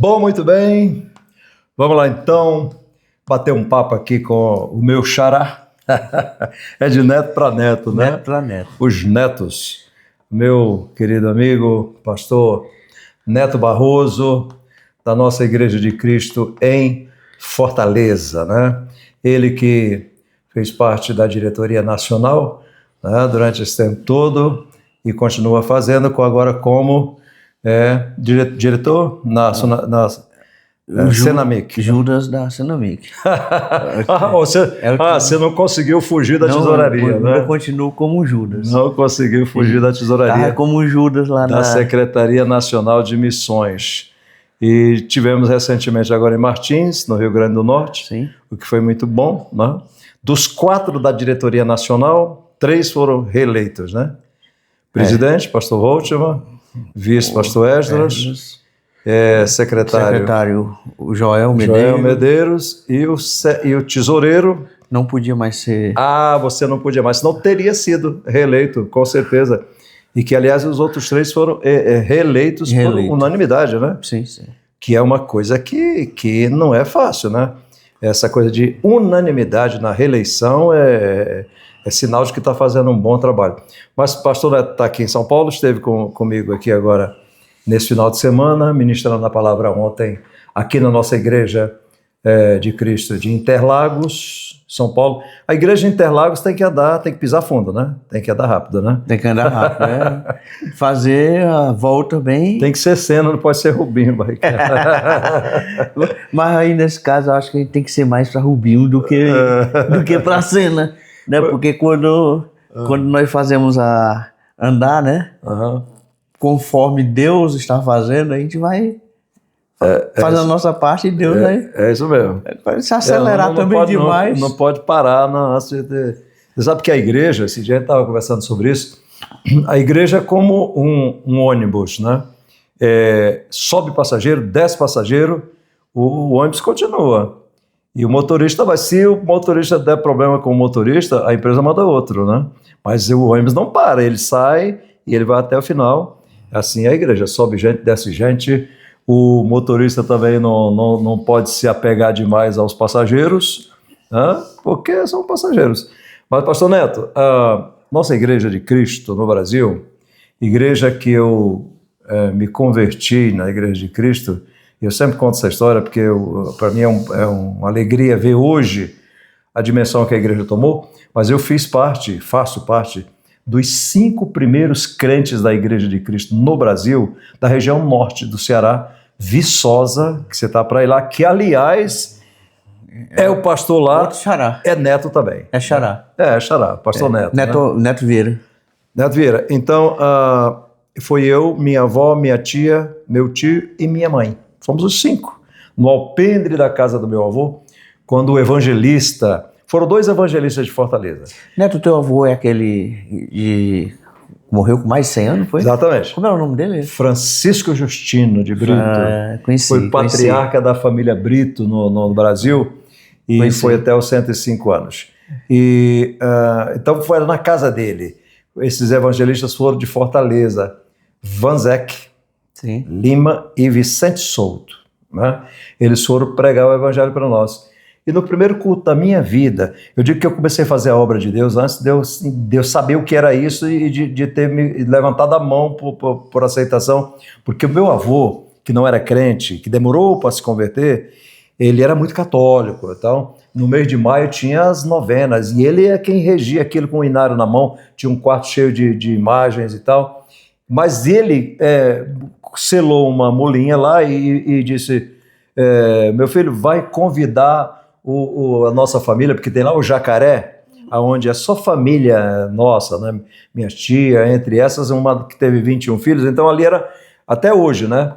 Bom, muito bem. Vamos lá então, bater um papo aqui com o meu xará. É de neto para neto, né? Neto para neto. Os netos. Meu querido amigo, pastor Neto Barroso, da nossa Igreja de Cristo em Fortaleza, né? Ele que fez parte da diretoria nacional, né, durante esse tempo todo e continua fazendo agora como diretor na Senamic. Judas da Senamic. Você não conseguiu fugir da tesouraria, né? Eu continuo como Judas. Não conseguiu fugir da tesouraria. Estava como Judas lá da Secretaria Nacional de Missões. E tivemos recentemente agora em Martins, no Rio Grande do Norte, Sim. O que foi muito bom, né? Dos 4 da diretoria nacional, 3 foram reeleitos, né? Presidente, pastor Voltman, vice, pastor Esdras, secretário o Joel Medeiros e o tesoureiro. Não podia mais ser. Você não podia mais, senão teria sido reeleito, com certeza. E que, aliás, os outros 3 foram reeleitos por unanimidade, né? Sim, sim. Que é uma coisa que não é fácil, né? Essa coisa de unanimidade na reeleição é sinal de que está fazendo um bom trabalho. Mas o pastor Neto está aqui em São Paulo, esteve comigo aqui agora nesse final de semana, ministrando a palavra ontem aqui na nossa Igreja de Cristo de Interlagos, São Paulo. A Igreja de Interlagos tem que pisar fundo, né? Tem que andar rápido, né? Tem que andar rápido, Fazer a volta bem... Tem que ser Senna, não pode ser Rubinho, Barrichello. Mas aí, nesse caso, eu acho que a gente tem que ser mais para Rubinho do que para Senna, né? Porque quando nós fazemos andar, né? Conforme Deus está fazendo, a gente vai fazer a nossa parte e Deus vai... É isso mesmo. Vai se acelerar também demais. Não pode parar. Você sabe que a igreja, esse dia a gente estava conversando sobre isso, a igreja é como um ônibus, né? Sobe passageiro, desce passageiro, o ônibus continua. E o motorista vai. Se o motorista der problema com o motorista, a empresa manda outro, né? Mas o ônibus não para, ele sai e ele vai até o final. Assim é a igreja, sobe gente, desce gente. O motorista também não pode se apegar demais aos passageiros, né? Porque são passageiros. Mas, pastor Neto, a nossa Igreja de Cristo no Brasil, igreja que eu me converti na Igreja de Cristo, eu sempre conto essa história porque para mim é uma alegria ver hoje a dimensão que a igreja tomou, mas eu faço parte dos 5 primeiros crentes da Igreja de Cristo no Brasil, da região norte do Ceará, Viçosa, que você está para ir lá, que, aliás, o pastor lá, outro xará. É neto também. É xará. É xará, pastor Neto. Neto Vieira. Neto Vieira. Então, foi eu, minha avó, minha tia, meu tio e minha mãe. Fomos os 5. No alpendre da casa do meu avô, quando o evangelista... Foram 2 evangelistas de Fortaleza. Neto, teu avô é aquele morreu com mais de 100 anos, foi? Exatamente. Como era o nome dele? Francisco Justino de Brito. Foi patriarca da família Brito no Brasil e foi até os 105 anos. Então foi na casa dele. Esses evangelistas foram de Fortaleza. Vanzec, Lima e Vicente Souto, né? Eles foram pregar o evangelho para nós. E no primeiro culto da minha vida, eu digo que eu comecei a fazer a obra de Deus antes de eu saber o que era isso e de ter me levantado a mão por aceitação, porque o meu avô, que não era crente, que demorou para se converter, ele era muito católico. Então, no mês de maio tinha as novenas, e ele é quem regia aquilo com o inário na mão, tinha um quarto cheio de imagens e tal, mas ele selou uma molinha lá e disse, meu filho, vai convidar a nossa família, porque tem lá o Jacaré, onde é só família nossa, né? Minha tia, entre essas, uma que teve 21 filhos, então ali era, até hoje, né?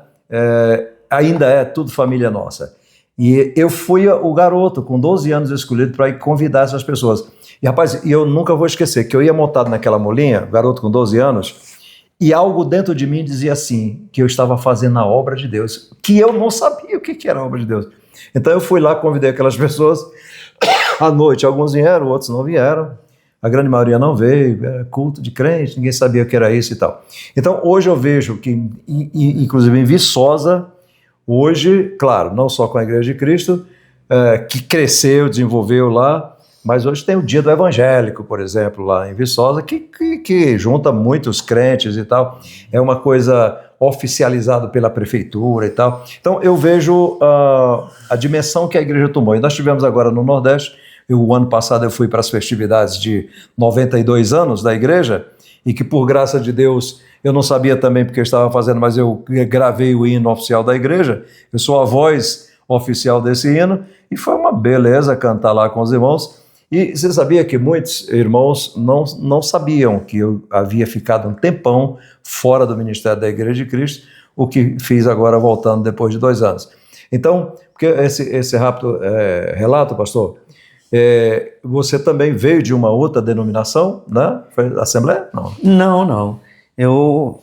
Ainda é tudo família nossa. E eu fui o garoto, com 12 anos escolhido para ir convidar essas pessoas. E, rapaz, eu nunca vou esquecer que eu ia montado naquela molinha, garoto com 12 anos, e algo dentro de mim dizia assim, que eu estava fazendo a obra de Deus, que eu não sabia o que era a obra de Deus. Então eu fui lá, convidei aquelas pessoas, à noite alguns vieram, outros não vieram, a grande maioria não veio, era culto de crente, ninguém sabia o que era isso e tal. Então hoje eu vejo que, inclusive em Viçosa, hoje, claro, não só com a Igreja de Cristo, que cresceu, desenvolveu lá, mas hoje tem o Dia do Evangélico, por exemplo, lá em Viçosa, que junta muitos crentes e tal. É uma coisa oficializada pela prefeitura e tal. Então eu vejo a dimensão que a igreja tomou. E nós tivemos agora no Nordeste, o ano passado eu fui para as festividades de 92 anos da igreja, e que por graça de Deus, eu não sabia também porque eu estava fazendo, mas eu gravei o hino oficial da igreja, eu sou a voz oficial desse hino, e foi uma beleza cantar lá com os irmãos. E você sabia que muitos irmãos não sabiam que eu havia ficado um tempão fora do ministério da Igreja de Cristo, o que fiz agora voltando depois de 2 anos. Então, porque esse rápido relato, pastor, você também veio de uma outra denominação, né? Foi Assembleia? Não. Eu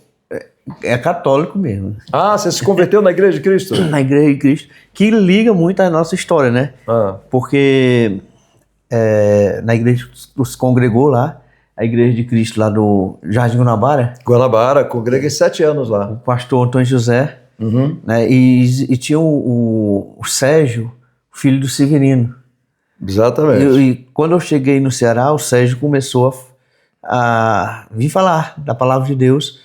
é católico mesmo. Ah, você se converteu na Igreja de Cristo? Na Igreja de Cristo, que liga muito à nossa história, né? Porque na igreja que se congregou lá, a Igreja de Cristo lá do Jardim Guanabara. Guanabara, congreguei 7 anos lá. O pastor Antônio José, né? E tinha o Sérgio, filho do Severino. Exatamente. E quando eu cheguei no Ceará, o Sérgio começou a vir falar da palavra de Deus.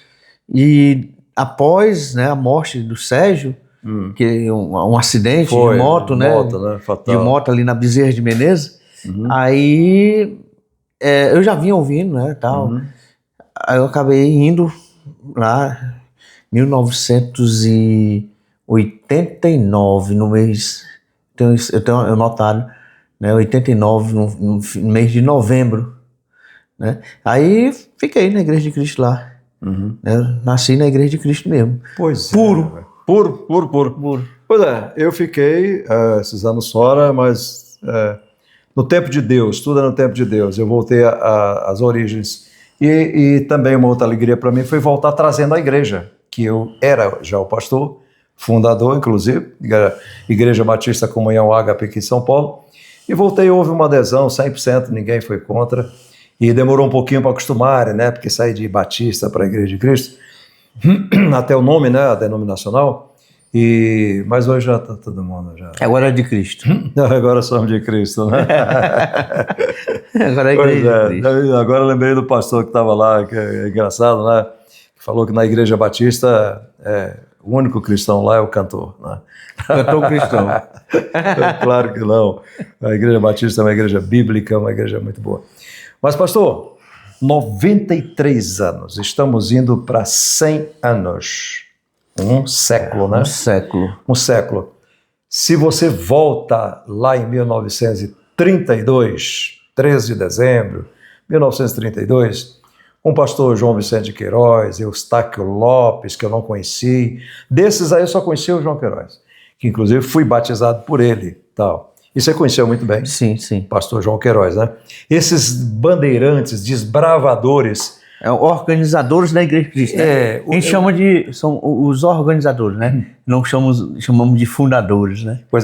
E após, né, a morte do Sérgio, que um acidente de moto, né? Fatal. De moto ali na Bezerra de Menezes. Aí eu já vinha ouvindo, né, tal. Aí eu acabei indo lá, 1989, no mês, eu tenho notado, né, 89, no mês de novembro, né. Aí fiquei na Igreja de Cristo lá, né, nasci na Igreja de Cristo mesmo. Pois puro. Puro. Pois eu fiquei esses anos fora, mas no tempo de Deus, tudo é no tempo de Deus. Eu voltei às origens. E também uma outra alegria para mim foi voltar trazendo a igreja, que eu era já o pastor, fundador, inclusive, Igreja Batista Comunhão Ágape aqui em São Paulo. E voltei, houve uma adesão, 100%, ninguém foi contra. E demorou um pouquinho para acostumar, né? Porque saí de Batista para a Igreja de Cristo, até o nome, né? A denominacional. Mas hoje já está todo mundo já. Agora é de Cristo. Agora somos de Cristo, né? Agora é Igreja de Cristo. Agora eu lembrei do pastor que estava lá, que é engraçado, né? Que falou que na Igreja Batista o único cristão lá é o cantor, né? Cantor cristão. Claro que não. A Igreja Batista é uma igreja bíblica, uma igreja muito boa. Mas, pastor, 93 anos, estamos indo para 100 anos. Um século, né? Um século. Se você volta lá em 1932, 13 de dezembro de 1932, com o pastor João Vicente de Queiroz, Eustáquio Lopes, que eu não conheci. Desses aí eu só conheci o João Queiroz, que inclusive fui batizado por ele. Tal. E você conheceu muito bem? Sim. Pastor João Queiroz, né? Esses bandeirantes, desbravadores, organizadores da Igreja de Cristo. Né? A gente são os organizadores, né? Não chamamos de fundadores, né? Pois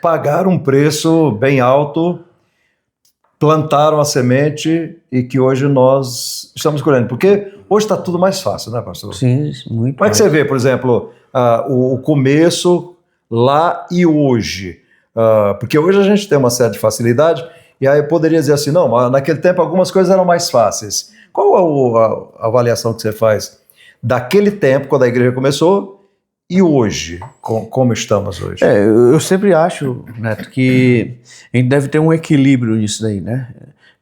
pagaram um preço bem alto, plantaram a semente e que hoje nós estamos colhendo. Porque hoje está tudo mais fácil, né, pastor? Sim, muito. Como é que você vê, por exemplo, o começo lá e hoje? Porque hoje a gente tem uma certa facilidade e aí eu poderia dizer assim, não, mas naquele tempo algumas coisas eram mais fáceis. Qual a avaliação que você faz daquele tempo, quando a igreja começou, e hoje? Como estamos hoje? Eu sempre acho, Neto, que a gente deve ter um equilíbrio nisso daí, né?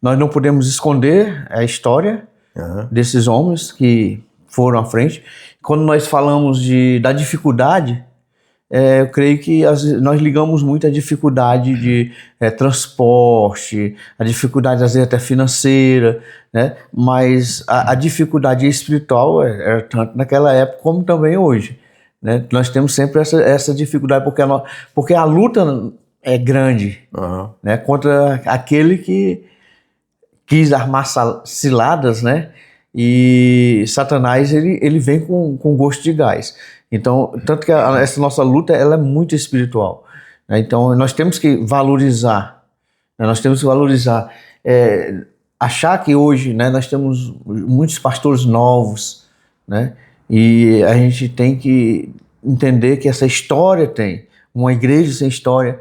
Nós não podemos esconder a história desses homens que foram à frente. Quando nós falamos da dificuldade, eu creio que nós ligamos muito à dificuldade de transporte, a dificuldade às vezes até financeira, né? Mas a dificuldade espiritual era tanto naquela época como também hoje, né? Nós temos sempre essa dificuldade porque a luta é grande, né? Contra aquele que quis armar ciladas, né? E Satanás ele vem com gosto de gás. Então, tanto que essa nossa luta ela é muito espiritual, né? Então, nós temos que valorizar, né? Achar que hoje, né, nós temos muitos pastores novos, né? E a gente tem que entender que essa história tem. Uma igreja sem história,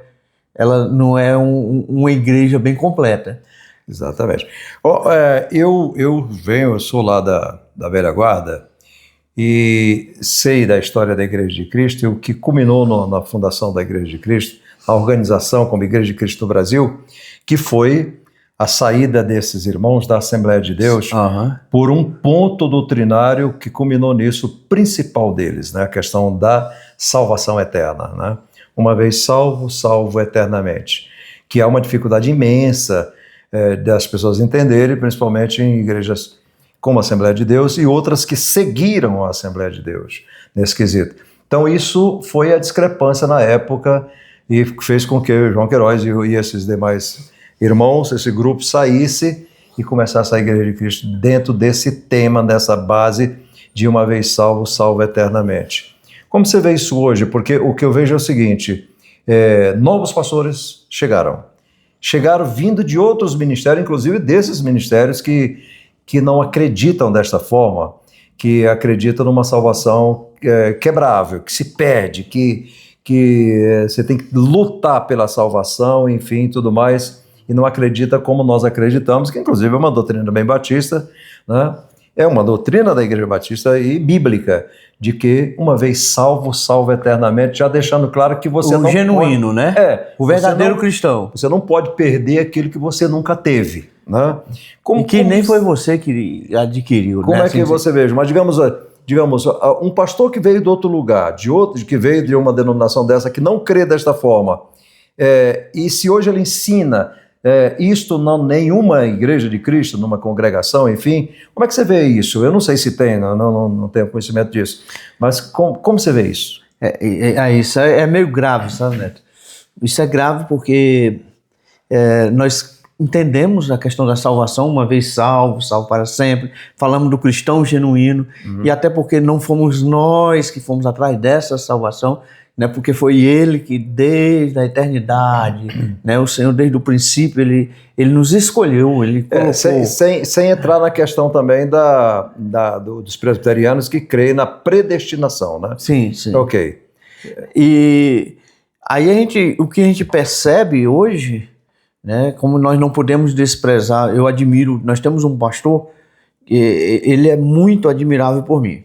ela não é uma igreja bem completa. Exatamente. Eu sou lá da velha guarda e sei da história da Igreja de Cristo, e o que culminou na fundação da Igreja de Cristo, a organização como Igreja de Cristo no Brasil, que foi a saída desses irmãos da Assembleia de Deus por um ponto doutrinário que culminou nisso, o principal deles, né? A questão da salvação eterna, né? Uma vez salvo, salvo eternamente, que é uma dificuldade imensa das pessoas entenderem, principalmente em igrejas como a Assembleia de Deus e outras que seguiram a Assembleia de Deus nesse quesito. Então isso foi a discrepância na época e fez com que João Queiroz e esses demais irmãos, esse grupo saísse e começasse a Igreja de Cristo dentro desse tema, dessa base de uma vez salvo, salvo eternamente. Como você vê isso hoje? Porque o que eu vejo é o seguinte, novos pastores chegaram vindo de outros ministérios, inclusive desses ministérios que não acreditam desta forma, que acreditam numa salvação quebrável, que se perde, que você tem que lutar pela salvação, enfim, tudo mais, e não acredita como nós acreditamos, que inclusive é uma doutrina bem batista, né? É uma doutrina da Igreja Batista e bíblica, de que uma vez salvo, salvo eternamente, já deixando claro que você não genuíno, pode, né? O verdadeiro cristão. Você não pode perder aquilo que você nunca teve, né? Nem foi você que adquiriu. Como, né? É que você veja? Mas digamos, um pastor que veio de outro lugar, que veio de uma denominação dessa, que não crê desta forma, e se hoje ele ensina isto em nenhuma igreja de Cristo, numa congregação, enfim, como é que você vê isso? Eu não sei se tem, não tenho conhecimento disso, mas como você vê isso? Isso é meio grave, sabe, Neto? Isso é grave porque nós entendemos a questão da salvação, uma vez salvo, salvo para sempre, falamos do cristão genuíno, e até porque não fomos nós que fomos atrás dessa salvação, né, porque foi Ele que desde a eternidade, né, o Senhor desde o princípio, Ele nos escolheu, Ele colocou... Sem entrar na questão também dos presbiterianos que creem na predestinação, né? Sim. Ok. E aí o que a gente percebe hoje, né, como nós não podemos desprezar, eu admiro, nós temos um pastor, ele é muito admirável por mim.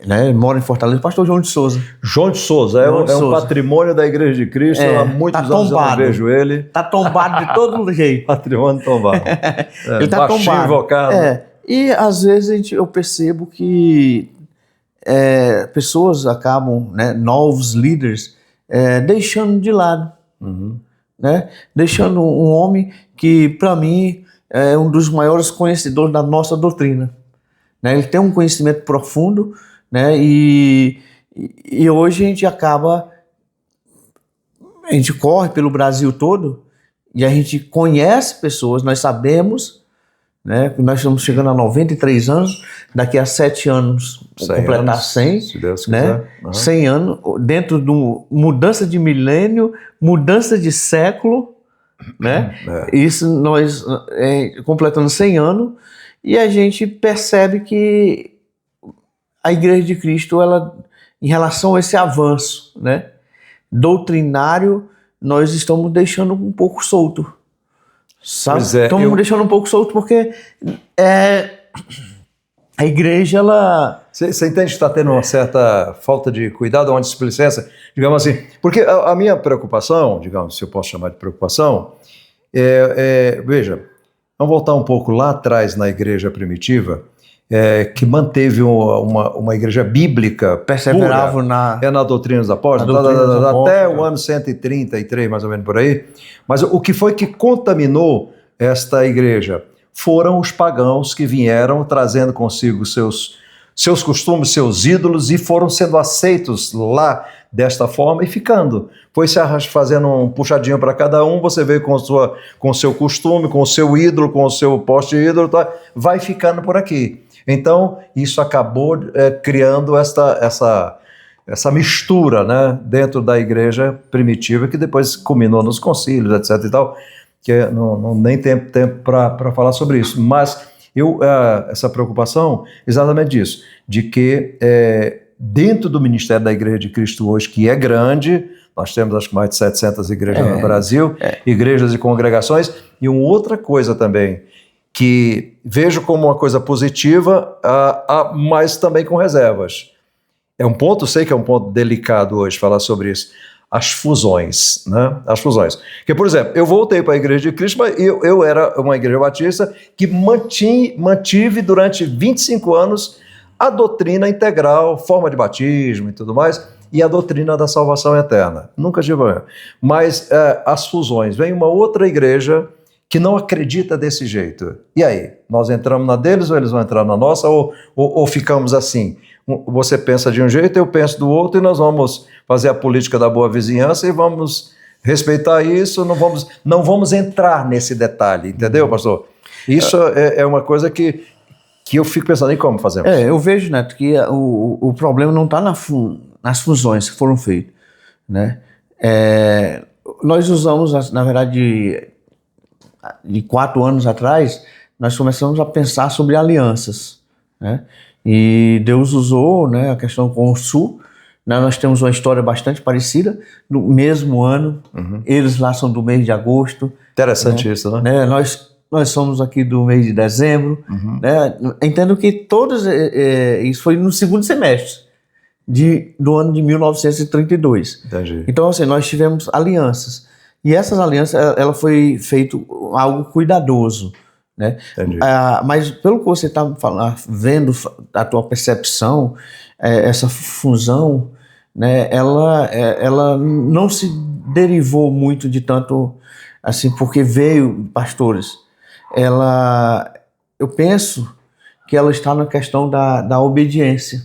Né? Ele mora em Fortaleza, o pastor João de Souza. João de Souza, é um patrimônio da Igreja de Cristo, há muitos anos eu não vejo ele. Está tombado de todo jeito. Patrimônio tombado. Ele está tombado. Invocado. E às vezes eu percebo que pessoas acabam, né, novos líderes, deixando de lado. Né? Deixando um homem que, para mim, é um dos maiores conhecedores da nossa doutrina. Né? Ele tem um conhecimento profundo, né? E hoje a gente corre pelo Brasil todo e a gente conhece pessoas, nós sabemos, né, que nós estamos chegando a 93 anos, daqui a 7 anos completar 100, se Deus né? quiser. 100 anos, dentro de mudança de milênio, mudança de século, né? Isso nós completando 100 anos, e a gente percebe que a Igreja de Cristo, ela, em relação a esse avanço, né, doutrinário, nós estamos deixando um pouco solto. Sabe? Estamos deixando um pouco solto porque a igreja, ela... Você entende que está tendo uma certa falta de cuidado, uma displicência, digamos assim? Porque a minha preocupação, digamos, se eu posso chamar de preocupação, veja, vamos voltar um pouco lá atrás na igreja primitiva, que manteve uma igreja bíblica, perseverava pura, na doutrina dos apóstolos, até o ano 133, mais ou menos por aí. Mas o que foi que contaminou esta igreja? Foram os pagãos que vieram trazendo consigo seus costumes, seus ídolos, e foram sendo aceitos lá desta forma e ficando. Foi se fazendo um puxadinho para cada um, você veio com o seu costume, com o seu ídolo, com o seu poste ídolo, tá? Vai ficando por aqui. Então, isso acabou criando essa mistura, né, dentro da igreja primitiva, que depois culminou nos concílios, etc. e tal, que nem tem tempo para falar sobre isso. Mas essa preocupação, exatamente disso, de que dentro do Ministério da Igreja de Cristo hoje, que é grande, nós temos acho que mais de 700 igrejas no Brasil, igrejas e congregações, e uma outra coisa também, que vejo como uma coisa positiva, mas também com reservas. É um ponto, sei que é um ponto delicado hoje falar sobre isso, as fusões, né? As fusões. Porque, por exemplo, eu voltei para a Igreja de Cristo, mas eu era uma igreja batista que mantive durante 25 anos a doutrina integral, forma de batismo e tudo mais, e a doutrina da salvação eterna. Nunca tive problema. Mas as fusões, vem uma outra igreja que não acredita desse jeito. E aí? Nós entramos na deles ou eles vão entrar na nossa? Ou ficamos assim? Você pensa de um jeito, eu penso do outro, e nós vamos fazer a política da boa vizinhança e vamos respeitar isso, não vamos entrar nesse detalhe, entendeu, pastor? Isso é uma coisa que eu fico pensando em como fazemos. Eu vejo, Neto, que o problema não está nas fusões que foram feitas, né? Nós usamos, na verdade, de 4 anos atrás, nós começamos a pensar sobre alianças, né? E Deus usou, né, a questão com o Sul, né? Nós temos uma história bastante parecida, no mesmo ano, eles lá são do mês de agosto. Interessante, né? Isso, né? Nós somos aqui do mês de dezembro, né? Entendo que todos, isso foi no segundo semestre do ano de 1932. Entendi. Então, assim, nós tivemos alianças, e essas alianças, ela foi feito algo cuidadoso, né? Mas pelo que você está vendo, a tua percepção, essa fusão, né, ela não se derivou muito de tanto assim, porque veio pastores. Eu penso que ela está na questão da obediência,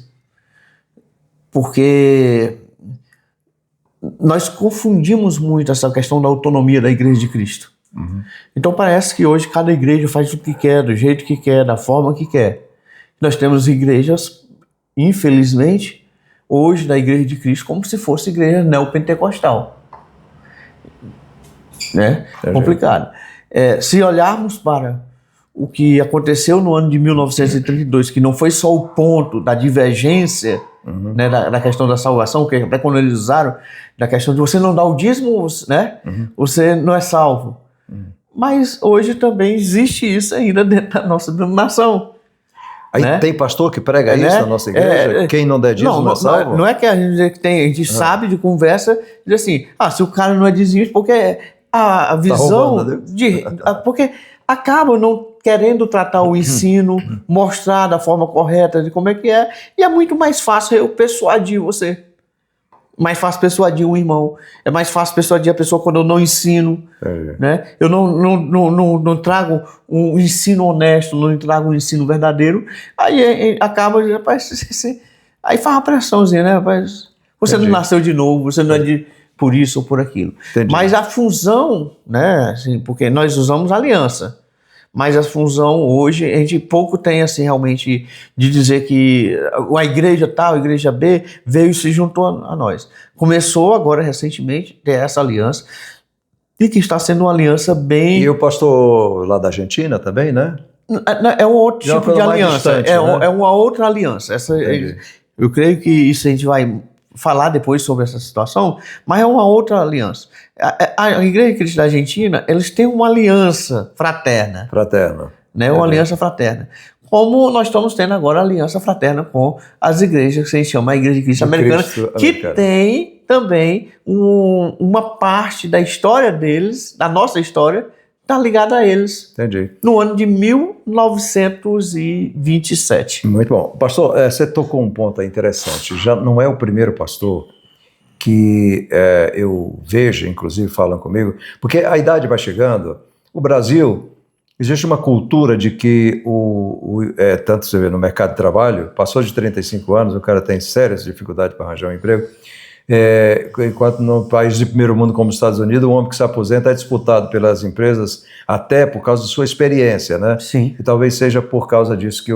porque nós confundimos muito essa questão da autonomia da Igreja de Cristo. Então parece que hoje cada igreja faz o que quer, do jeito que quer, da forma que quer. Nós temos igrejas, infelizmente, hoje da Igreja de Cristo, como se fosse igreja neopentecostal, né? Complicado. Se olharmos para o que aconteceu no ano de 1932, que não foi só o ponto da divergência, né, da questão da salvação, que até quando eles usaram, da questão de você não dar o dízimo, né, você não é salvo. Mas hoje também existe isso ainda dentro da nossa denominação. Aí, né? Tem pastor que prega isso na nossa igreja? Quem não der dízimo não é salvo? Não é que a gente tem, a gente sabe de conversa, diz assim, se o cara não é dízimo, porque a visão porque acaba não querendo tratar o ensino, mostrar da forma correta de como é que é, e é muito mais fácil eu persuadir você. Mais fácil persuadir um irmão, é mais fácil persuadir a pessoa quando eu não ensino, né? Eu não trago um ensino honesto, não trago um ensino verdadeiro, aí acaba, rapaz, aí faz uma pressãozinha, né, rapaz? Você não nasceu de novo, você não é por isso ou por aquilo. Mas a fusão, né, assim, porque nós usamos aliança, mas a fusão hoje, a gente pouco tem assim realmente de dizer que a igreja tal, a igreja B veio e se juntou a nós. Começou agora recentemente ter essa aliança e que está sendo uma aliança bem... E o pastor lá da Argentina também, né? É um outro tipo de aliança, distante, né? É uma outra aliança. Eu creio que isso a gente vai falar depois sobre essa situação, mas é uma outra aliança. A Igreja Cristã da Argentina, eles têm uma aliança fraterna. Né? Uma aliança fraterna. Como nós estamos tendo agora a aliança fraterna com as igrejas que se chama a Igreja de Cristo Americana, que tem também uma parte da história deles, da nossa história, está ligada a eles. Entendi. No ano de 1927. Muito bom. Pastor, você tocou um ponto interessante. Já não é o primeiro pastor que eu vejo, inclusive falam comigo, porque a idade vai chegando. O Brasil, existe uma cultura de que, tanto você vê no mercado de trabalho, passou de 35 anos, o cara tem sérias dificuldades para arranjar um emprego, enquanto no país de primeiro mundo como os Estados Unidos, o homem que se aposenta é disputado pelas empresas até por causa de sua experiência, né? Sim. E talvez seja por causa disso que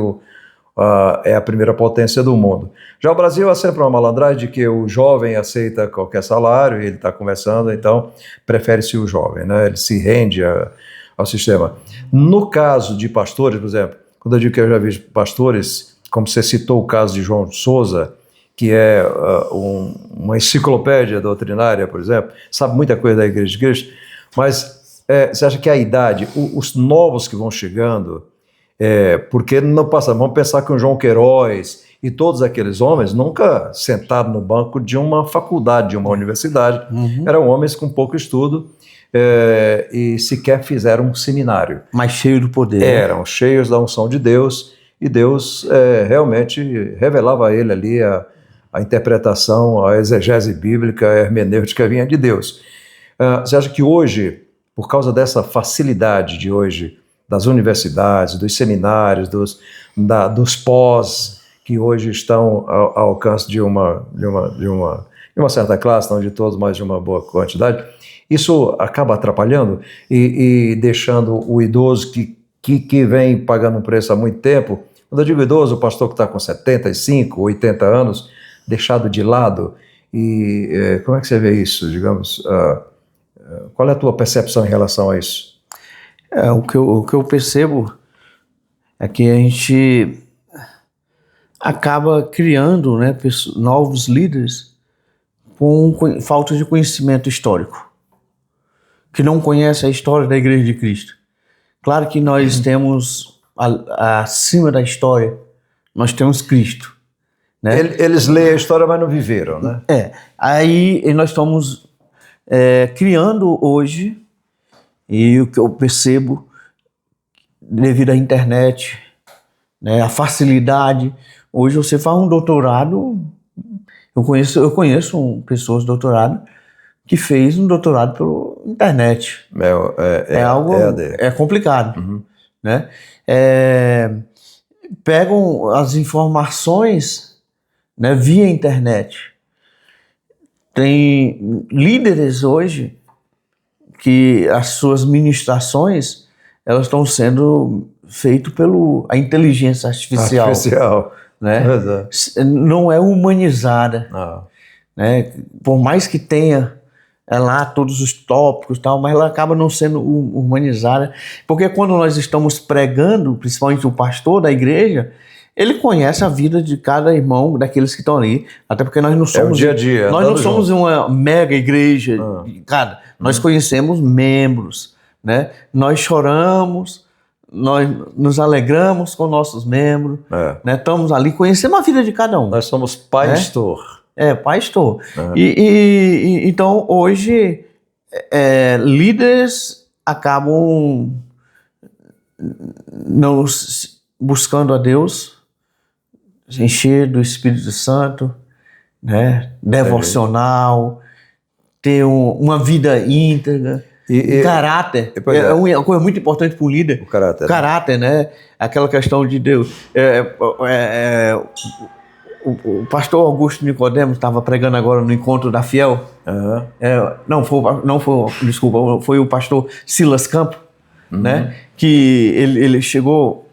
é a primeira potência do mundo. Já o Brasil é sempre uma malandragem de que o jovem aceita qualquer salário, e ele está começando, então prefere-se o jovem, né? Ele se rende ao sistema. No caso de pastores, por exemplo, quando eu digo que eu já vi pastores, como você citou o caso de João Souza, que é uma enciclopédia doutrinária, por exemplo, sabe muita coisa da Igreja de Cristo, mas você acha que a idade, os novos que vão chegando, porque não passa, vamos pensar que o João Queiroz e todos aqueles homens nunca sentaram no banco de uma faculdade, de uma universidade, eram homens com pouco estudo, e sequer fizeram um seminário. Mas cheios do poder. Eram cheios da unção de Deus, e Deus realmente revelava a ele ali a interpretação, a exegese bíblica, a hermenêutica vinha de Deus. Você acha que hoje, por causa dessa facilidade de hoje, das universidades, dos seminários, dos pós, que hoje estão ao alcance de uma certa classe, não de todos, mas de uma boa quantidade, isso acaba atrapalhando e deixando o idoso que vem pagando um preço há muito tempo. Quando eu digo idoso, o pastor que está com 75, 80 anos, deixado de lado. E como é que você vê isso, digamos? Qual é a tua percepção em relação a isso? O que eu percebo é que a gente acaba criando, né, novos líderes com falta de conhecimento histórico, que não conhece a história da Igreja de Cristo. Claro que nós temos, acima da história, nós temos Cristo. Né? Eles leem a história, mas não viveram, né? Aí nós estamos criando hoje, e o que eu percebo, devido à internet, né, a facilidade, hoje você faz um doutorado, eu conheço pessoas doutorado que fez um doutorado pela internet. É complicado. Né? Pegam as informações, né, via internet. Tem líderes hoje que as suas ministrações elas estão sendo feitas pela inteligência artificial. Né? Não é humanizada. Né? Por mais que tenha lá todos os tópicos e tal, mas ela acaba não sendo humanizada, porque quando nós estamos pregando, principalmente o pastor da igreja, ele conhece a vida de cada irmão daqueles que estão ali, até porque nós não somos o dia a dia, nós não somos uma mega igreja de cada, nós conhecemos membros, né? Nós choramos, nós nos alegramos com nossos membros, né? Estamos ali conhecendo a vida de cada um. Nós somos pastor. Pastor. Então, hoje, líderes acabam não buscando a Deus, encher do Espírito Santo, né? Devocional, ter uma vida íntegra, caráter. É uma coisa muito importante para o líder. O caráter, né? Aquela questão de Deus. O pastor Augusto Nicodemos estava pregando agora no Encontro da Fiel. Foi o pastor Silas Campo, né? Que ele chegou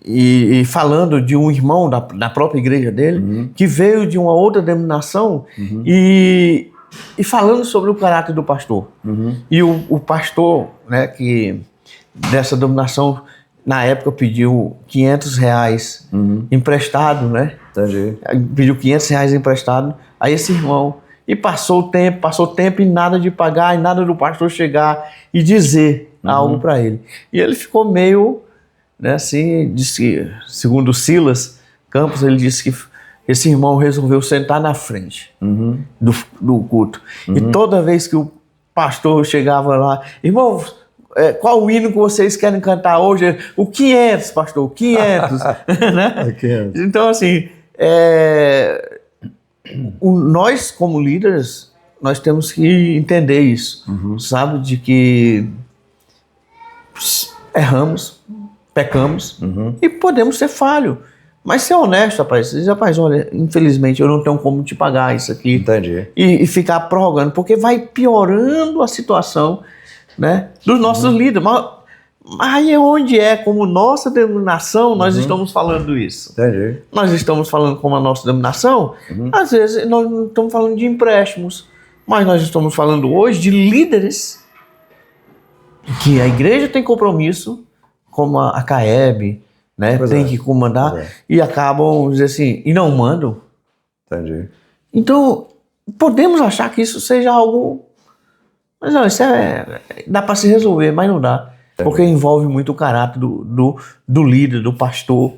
e falando de um irmão da própria igreja dele, que veio de uma outra denominação e falando sobre o caráter do pastor. E o pastor, né, que dessa denominação, na época pediu R$500 emprestado, né? Entendi. Pediu R$500 emprestado a esse irmão. E passou o tempo e nada de pagar, e nada do pastor chegar e dizer algo para ele. E ele ficou meio, né, assim, disse que, segundo Silas Campos, ele disse que esse irmão resolveu sentar na frente do culto. E toda vez que o pastor chegava lá, irmão, qual o hino que vocês querem cantar hoje? O 500, pastor, o 500. Né? 500. Então, assim, nós como líderes, nós temos que entender isso, sabe? De que erramos, pecamos e podemos ser falhos. Mas ser honesto, rapaz. Você diz, rapaz, olha, infelizmente eu não tenho como te pagar isso aqui. Entendi. E ficar prorrogando, porque vai piorando a situação, né, dos nossos líderes. Mas aí onde como nossa denominação, nós estamos falando isso. Entendi. Nós estamos falando como a nossa denominação, às vezes nós não estamos falando de empréstimos, mas nós estamos falando hoje de líderes que a igreja tem compromisso, como a CAEB, né, tem que comandar, e acabam, dizer assim, e não mandam. Entendi. Então, podemos achar que isso seja algo... Mas não, isso dá para se resolver, mas não dá. Porque envolve muito o caráter do líder, do pastor.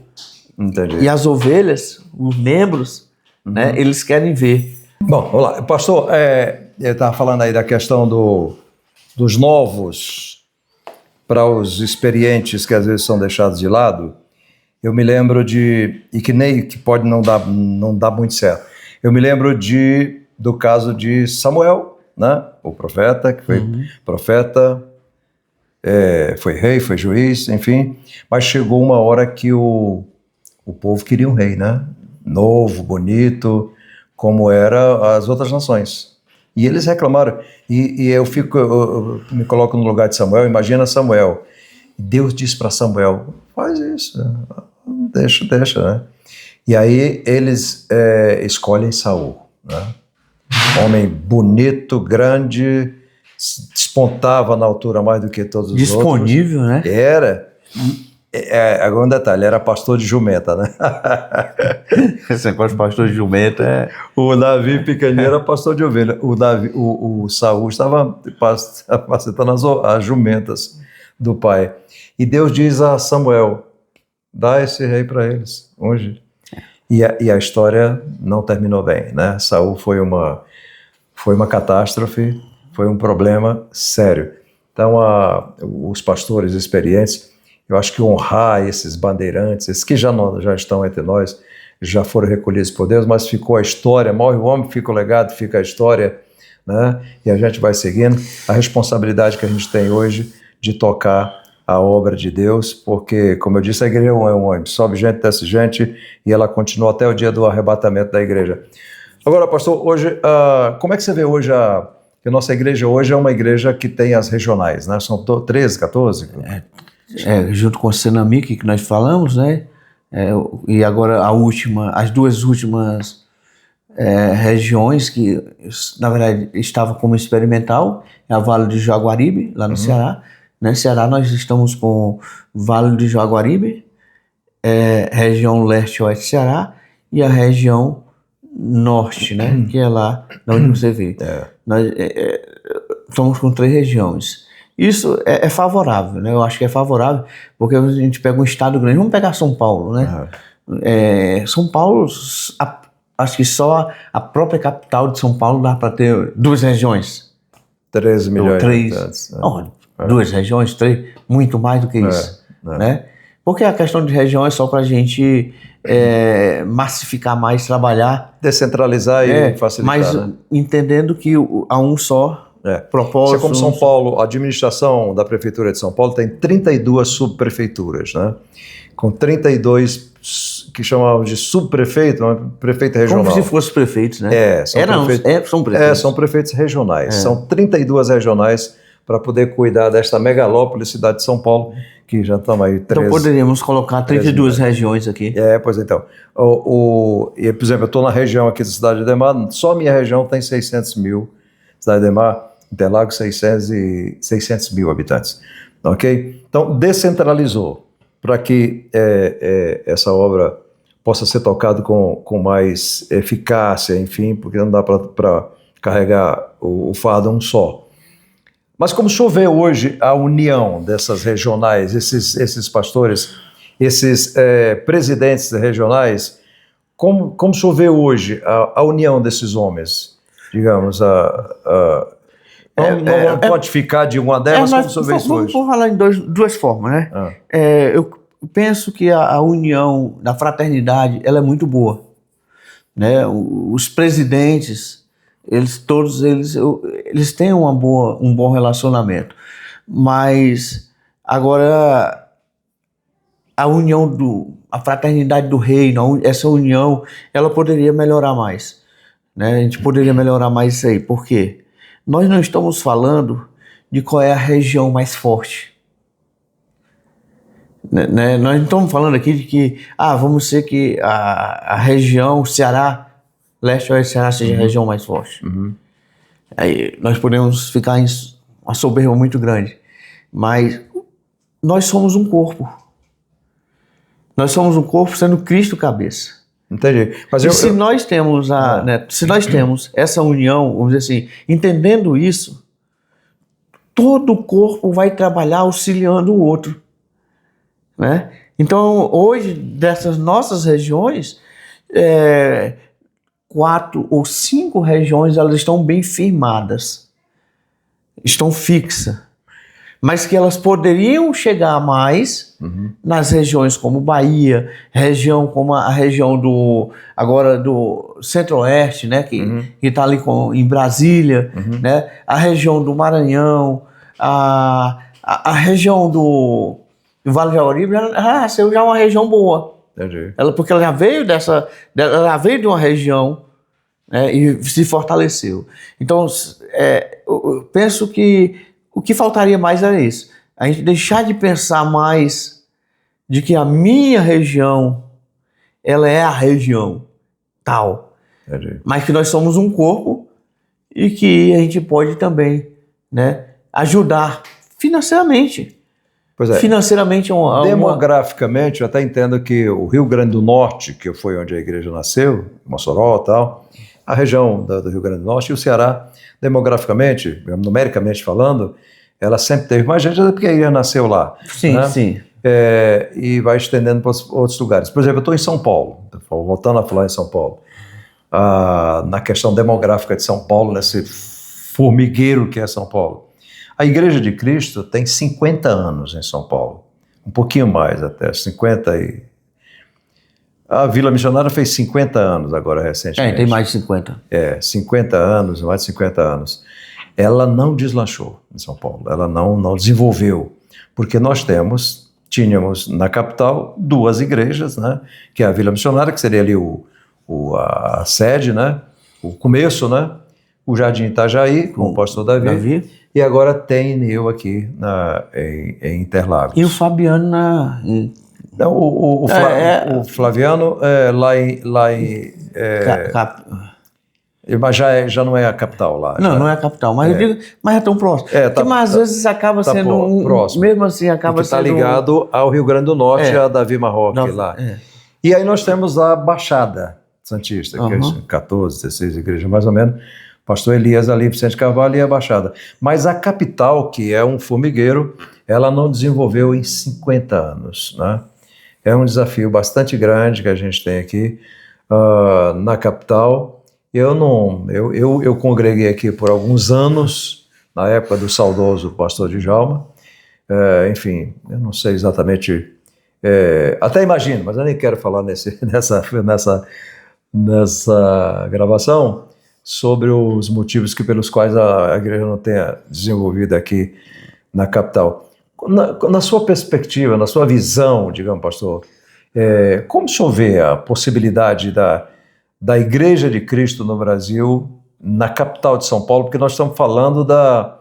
Entendi. E as ovelhas, os membros, né, eles querem ver. Bom, vamos lá. Pastor, eu estava falando aí da questão dos novos para os experientes que às vezes são deixados de lado. Eu me lembro e que pode não dar muito certo. Eu me lembro do caso de Samuel, né? O profeta, que foi profeta, foi rei, foi juiz, enfim. Mas chegou uma hora que o povo queria um rei, né? Novo, bonito, como era as outras nações. E eles reclamaram. E eu me coloco no lugar de Samuel, imagina Samuel. Deus disse para Samuel, faz isso, deixa, né? E aí eles escolhem Saul, né? Homem bonito, grande, despontava na altura mais do que todos os disponível, outros. Né? Era. Agora um detalhe, era pastor de jumenta, né? Esse negócio de pastor de jumenta O Davi pequenininho era pastor de ovelha. O Saul estava apacentando as jumentas do pai. E Deus diz a Samuel, dá esse rei para eles, hoje. E a história não terminou bem, né? Saul foi uma catástrofe, foi um problema sério. Então, os pastores experientes, eu acho que honrar esses bandeirantes, esses que já estão entre nós, já foram recolhidos por Deus, mas ficou a história, morre o homem, fica o legado, fica a história, né? E a gente vai seguindo. A responsabilidade que a gente tem hoje de tocar a obra de Deus, porque, como eu disse, a igreja é um ônibus, sobe gente, desce gente, e ela continua até o dia do arrebatamento da igreja. Agora, pastor, hoje, como é que você vê hoje que a nossa igreja hoje é uma igreja que tem as regionais, né? São 13, 14? Junto com a Senamic que nós falamos, né? E agora as duas últimas regiões que, na verdade, estavam como experimental, é a Vale de Jaguaribe, lá no Ceará. No Ceará nós estamos com Vale de Jaguaribe, região leste-oeste do Ceará, e a região norte, né? Que é lá onde você vê. Nós estamos com 3 regiões. Isso é favorável, né? Eu acho que é favorável, porque a gente pega um estado grande. Vamos pegar São Paulo, né? São Paulo, acho que só a própria capital de São Paulo dá para ter 2 regiões. 13 milhões. 3. 2 regiões, 3, muito mais do que isso, né? Porque a questão de região é só para a gente massificar mais, trabalhar. Descentralizar e facilitar, mas né? Entendendo que há um só propósito. Isso é como São Paulo, a administração da Prefeitura de São Paulo tem 32 subprefeituras, né? Com 32 que chamavam de subprefeito, prefeito regional. Como se fossem prefeitos, né? São prefeitos. São prefeitos regionais. São 32 regionais para poder cuidar desta megalópole, cidade de São Paulo, que já estamos aí 13. Então poderíamos colocar 32 regiões aqui. Pois então. Por exemplo, eu estou na região aqui da Cidade de Ademar, só minha região tem 600 mil. Cidade de Ademar, Interlagos, 600 mil habitantes. Ok? Então, descentralizou para que essa obra possa ser tocada com mais eficácia, enfim, porque não dá para carregar o fardo um só. Mas como o senhor vê hoje a união dessas regionais, esses pastores, esses presidentes regionais, como o senhor vê hoje a união desses homens? Digamos, não vamos quantificar de uma delas, como o senhor vê isso hoje? Vamos falar em duas formas, né? Eu penso que a união da fraternidade, ela é muito boa, né? Os presidentes, todos eles têm um bom relacionamento, mas agora a união a fraternidade do reino, essa união, ela poderia melhorar mais, né? A gente poderia melhorar mais isso aí. Por quê? Nós não estamos falando de qual é a região mais forte, né? Nós não estamos falando aqui de que vamos ser que a região Ceará, leste-oeste Ceará seja a região mais forte. Aí nós podemos ficar em uma soberba muito grande, mas nós somos um corpo. Nós somos um corpo sendo Cristo cabeça. Entendi. Mas se nós temos se nós temos essa união, vamos dizer assim, entendendo isso, todo o corpo vai trabalhar auxiliando o outro, né? Então, hoje, dessas nossas regiões, 4 ou 5 regiões, elas estão bem firmadas, estão fixas, mas que elas poderiam chegar mais nas regiões como Bahia, região como a região do Centro-Oeste, né, que está ali em Brasília, né, a região do Maranhão, a região do Vale de Auribe já é uma região boa. Entendi. Porque ela já veio ela veio de uma região, né, e se fortaleceu. Então, eu penso que o que faltaria mais é isso. A gente deixar de pensar mais de que a minha região, ela é a região tal. Entendi. Mas que nós somos um corpo e que a gente pode também, né, ajudar financeiramente. Pois é. Financeiramente demograficamente, eu até entendo que o Rio Grande do Norte, que foi onde a igreja nasceu, Mossoró e tal, a região do Rio Grande do Norte e o Ceará, demograficamente, numericamente falando, ela sempre teve mais gente, porque a igreja nasceu lá. Sim, né? sim. E vai estendendo para outros lugares. Por exemplo, eu estou em São Paulo, voltando a falar em São Paulo. Na questão demográfica de São Paulo, nesse formigueiro que é São Paulo. A Igreja de Cristo tem 50 anos em São Paulo, um pouquinho mais até, 50 e... A Vila Missionária fez 50 anos agora recentemente. Tem mais de 50. 50 anos, mais de 50 anos. Ela não deslanchou em São Paulo, ela não desenvolveu, porque nós tínhamos na capital 2 igrejas, né, que é a Vila Missionária, que seria ali a sede, né, o começo, né, o Jardim Itajaí, com o pastor Davi. E agora tem eu aqui em Interlagos. E o Fabiano Não, o Flaviano lá em mas já não é a capital lá. Não é a capital, mas eu digo, mas é tão próximo. Mas às vezes acaba sendo próximo. Mesmo assim acaba sendo... Está ligado ao Rio Grande do Norte, a Davi Marroque lá. E aí nós temos a Baixada Santista, que é 14, 16 igrejas mais ou menos. Pastor Elias ali, Vicente Carvalho e a Baixada. Mas a capital, que é um formigueiro, ela não desenvolveu em 50 anos, né? É um desafio bastante grande que a gente tem aqui na capital. Eu congreguei aqui por alguns anos, na época do saudoso pastor Djalma. Enfim, eu não sei exatamente, até imagino, mas eu nem quero falar nessa gravação, sobre os motivos pelos quais a igreja não tenha desenvolvido aqui na capital. Na sua perspectiva, na sua visão, digamos, pastor, como o senhor vê a possibilidade da Igreja de Cristo no Brasil, na capital de São Paulo, porque nós estamos falando da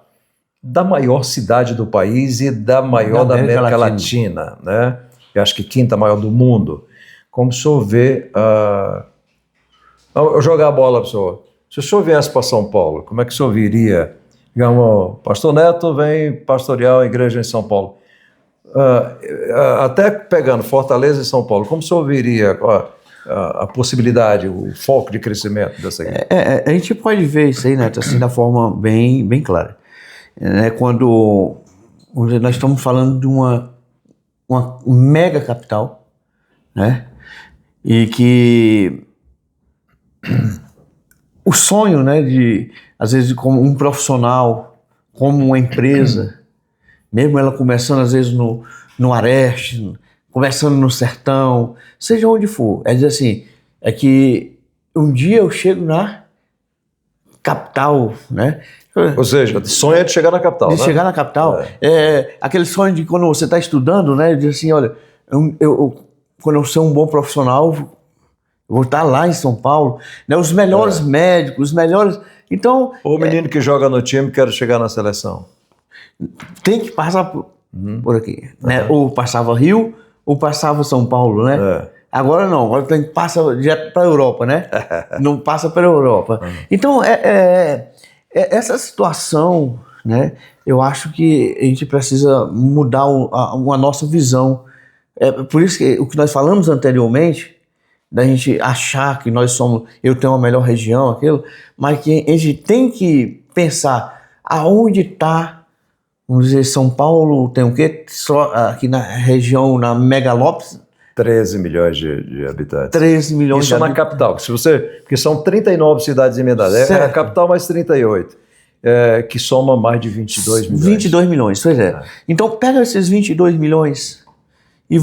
maior cidade do país e da maior da América Latina, né? Eu acho que 5ª maior do mundo. Como o senhor vê... Eu jogar a bola para o senhor. Se o senhor viesse para São Paulo, como é que o senhor viria? Digamos, pastor Neto vem pastorear a igreja em São Paulo. Até pegando Fortaleza e São Paulo, como o senhor viria a possibilidade, o foco de crescimento dessa igreja? A gente pode ver isso aí, Neto, assim, da forma bem, bem clara. Quando nós estamos falando de uma mega capital, né? E que... O sonho, né, às vezes, como um profissional, como uma empresa, mesmo ela começando, às vezes, no Areste, começando no Sertão, seja onde for, dizer assim, que um dia eu chego na capital, né? Ou seja, sonho é de chegar na capital, de chegar na capital. Aquele sonho de quando você está estudando, né, de assim, olha, quando eu sou um bom profissional, vou estar lá em São Paulo, né? Os melhores médicos, os melhores... Então... O menino que joga no time quer chegar na seleção. Tem que passar por aqui, né? Ou passava Rio, ou passava São Paulo, né? Agora não, agora tem que passar direto para a Europa, né? Não passa pela Europa. Então, essa situação, né? Eu acho que a gente precisa mudar a nossa visão. Por isso que o que nós falamos anteriormente, da gente achar que eu tenho a melhor região, aquilo, mas que a gente tem que pensar aonde está, vamos dizer, São Paulo tem o quê? Só aqui na região, na Megalópolis, 13 milhões de habitantes. 13 milhões Isso de na capital, porque são 39 cidades emendadas. É a capital mais 38, que soma mais de 22 milhões. 22 milhões, pois é. Então pega esses 22 milhões e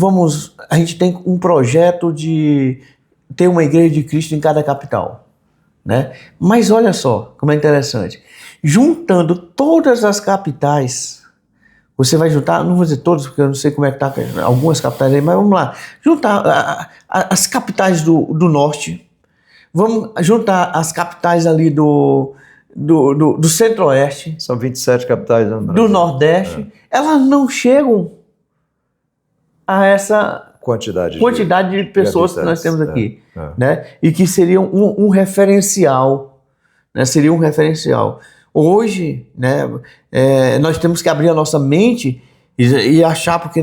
a gente tem um projeto de ter uma igreja de Cristo em cada capital, né? Mas olha só como é interessante. Juntando todas as capitais, você vai juntar, não vou dizer todas, porque eu não sei como é que está, algumas capitais aí, mas vamos lá. Juntar as capitais do norte, vamos juntar as capitais ali do centro-oeste. São 27 capitais do nordeste. Elas não chegam a essa quantidade de pessoas que nós temos aqui. Né? E que seria um referencial. Né? Seria um referencial. Hoje, né, nós temos que abrir a nossa mente e achar, porque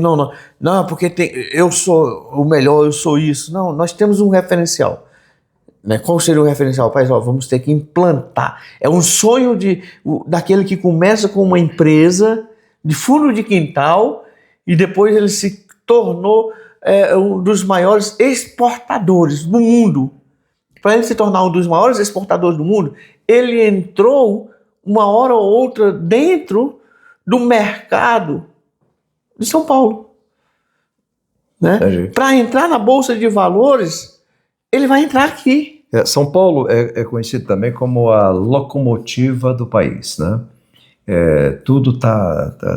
porque eu sou o melhor, eu sou isso. Não, nós temos um referencial. Né? Qual seria o referencial? Pai, vamos ter que implantar. É um sonho daquele que começa com uma empresa de fundo de quintal e depois ele se tornou um dos maiores exportadores do mundo. Para ele se tornar um dos maiores exportadores do mundo, ele entrou uma hora ou outra dentro do mercado de São Paulo. Né? Para entrar na Bolsa de Valores, ele vai entrar aqui. São Paulo é conhecido também como a locomotiva do país. Né? Tudo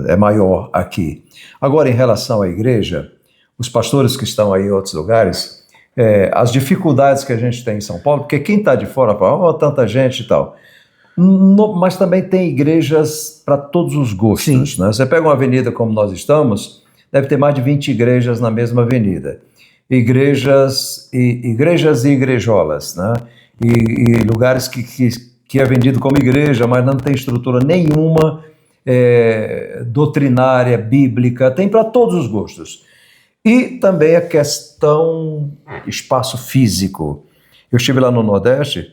é maior aqui. Agora, em relação à igreja, os pastores que estão aí em outros lugares, as dificuldades que a gente tem em São Paulo, porque quem está de fora fala, tanta gente e tal. Mas também tem igrejas para todos os gostos. Né? Você pega uma avenida como nós estamos, deve ter mais de 20 igrejas na mesma avenida. Igrejas e igrejolas, né? E lugares que é vendido como igreja, mas não tem estrutura nenhuma doutrinária, bíblica, tem para todos os gostos. E também a questão espaço físico. Eu estive lá no Nordeste,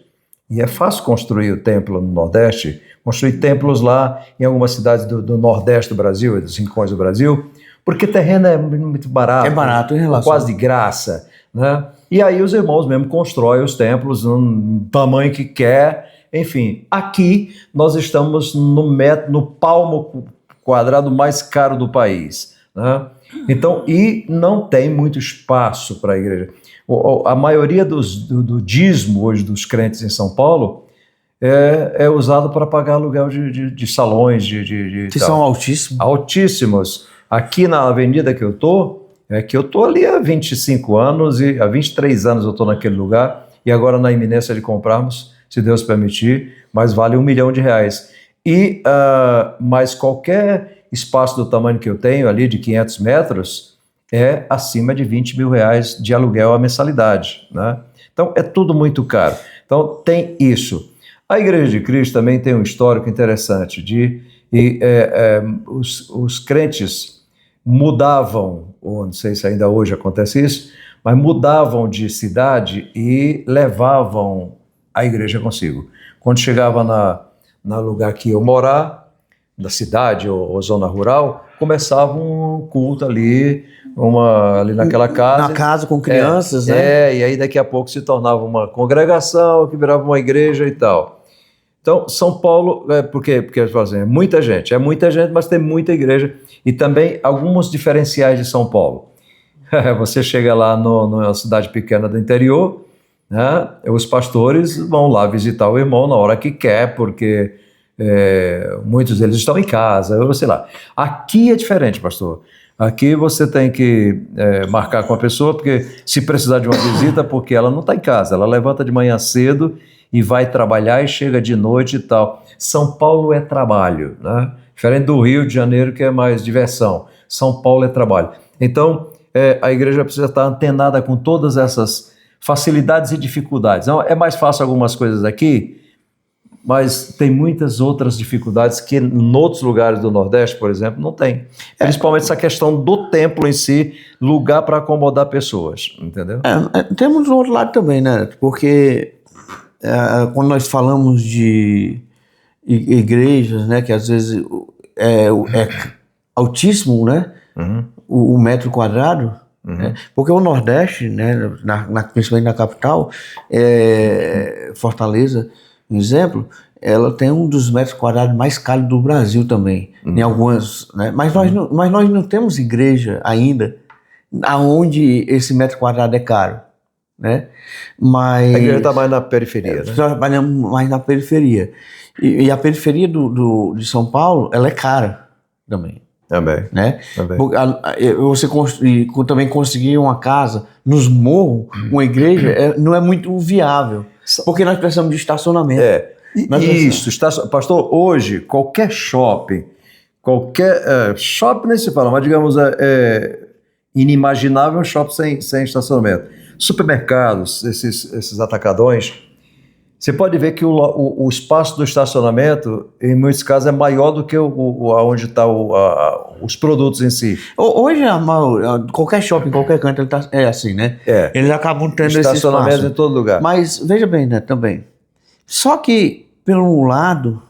e é fácil construir o templo no Nordeste, construir templos lá em algumas cidades do Nordeste do Brasil, dos rincões do Brasil, porque terreno é muito barato. É barato em relação. Quase de graça. Né? E aí os irmãos mesmo constroem os templos no tamanho que quer. Enfim, aqui nós estamos no palmo quadrado mais caro do país. Né? Então, e não tem muito espaço para a igreja. A maioria do dízimo hoje dos crentes em São Paulo é usado para pagar aluguel de salões. Que são altíssimos. Altíssimos. Aqui na avenida que eu estou ali há 25 anos, e há 23 anos eu estou naquele lugar, e agora na iminência de comprarmos, se Deus permitir, mas vale R$1 milhão. Mas qualquer espaço do tamanho que eu tenho ali, de 500 metros, é acima de R$20 mil de aluguel à mensalidade. Né? Então é tudo muito caro. Então tem isso. A Igreja de Cristo também tem um histórico interessante os crentes mudavam, ou não sei se ainda hoje acontece isso, mas mudavam de cidade e levavam a igreja consigo. Quando chegava no lugar que iam morar, na cidade ou zona rural, começava um culto ali naquela casa. Na casa com crianças, né? E aí daqui a pouco se tornava uma congregação, que virava uma igreja e tal. Então, São Paulo, porque eles falam assim, é muita gente, mas tem muita igreja, e também alguns diferenciais de São Paulo. Você chega lá numa cidade pequena do interior, né, os pastores vão lá visitar o irmão na hora que quer, porque muitos deles estão em casa, eu sei lá. Aqui é diferente, pastor. Aqui você tem que marcar com a pessoa, porque se precisar de uma visita, porque ela não está em casa, ela levanta de manhã cedo e vai trabalhar e chega de noite e tal. São Paulo é trabalho, né? Diferente do Rio de Janeiro, que é mais diversão. São Paulo é trabalho. Então, a igreja precisa estar antenada com todas essas facilidades e dificuldades. Então, é mais fácil algumas coisas aqui, mas tem muitas outras dificuldades que em outros lugares do Nordeste, por exemplo, não tem. Principalmente essa questão do templo em si, lugar para acomodar pessoas, entendeu? Temos o outro lado também, né? Porque quando nós falamos de igrejas, né, que às vezes é altíssimo, né? Uhum. O metro quadrado, né? Porque o Nordeste, né, principalmente na capital, Fortaleza, um exemplo, ela tem um dos metros quadrados mais caros do Brasil também, em algumas, né? Mas nós não temos igreja ainda aonde esse metro quadrado é caro, né? Mas a igreja está mais na periferia, né? Trabalhamos mais na periferia. E a periferia de São Paulo, ela é cara também. Também. Né? Também. Você também conseguir uma casa nos morros, uma igreja, não é muito viável. Porque nós precisamos de estacionamento. Pastor, hoje, qualquer shopping nem se fala, mas digamos, inimaginável um shopping sem estacionamento. Supermercados, esses atacadões, você pode ver que o espaço do estacionamento, em muitos casos, é maior do que onde estão os produtos em si. Hoje, qualquer shopping, qualquer canto, é assim, né? Eles acabam tendo estacionamento esse em todo lugar. Mas, veja bem, né, também. Só que, pelo lado,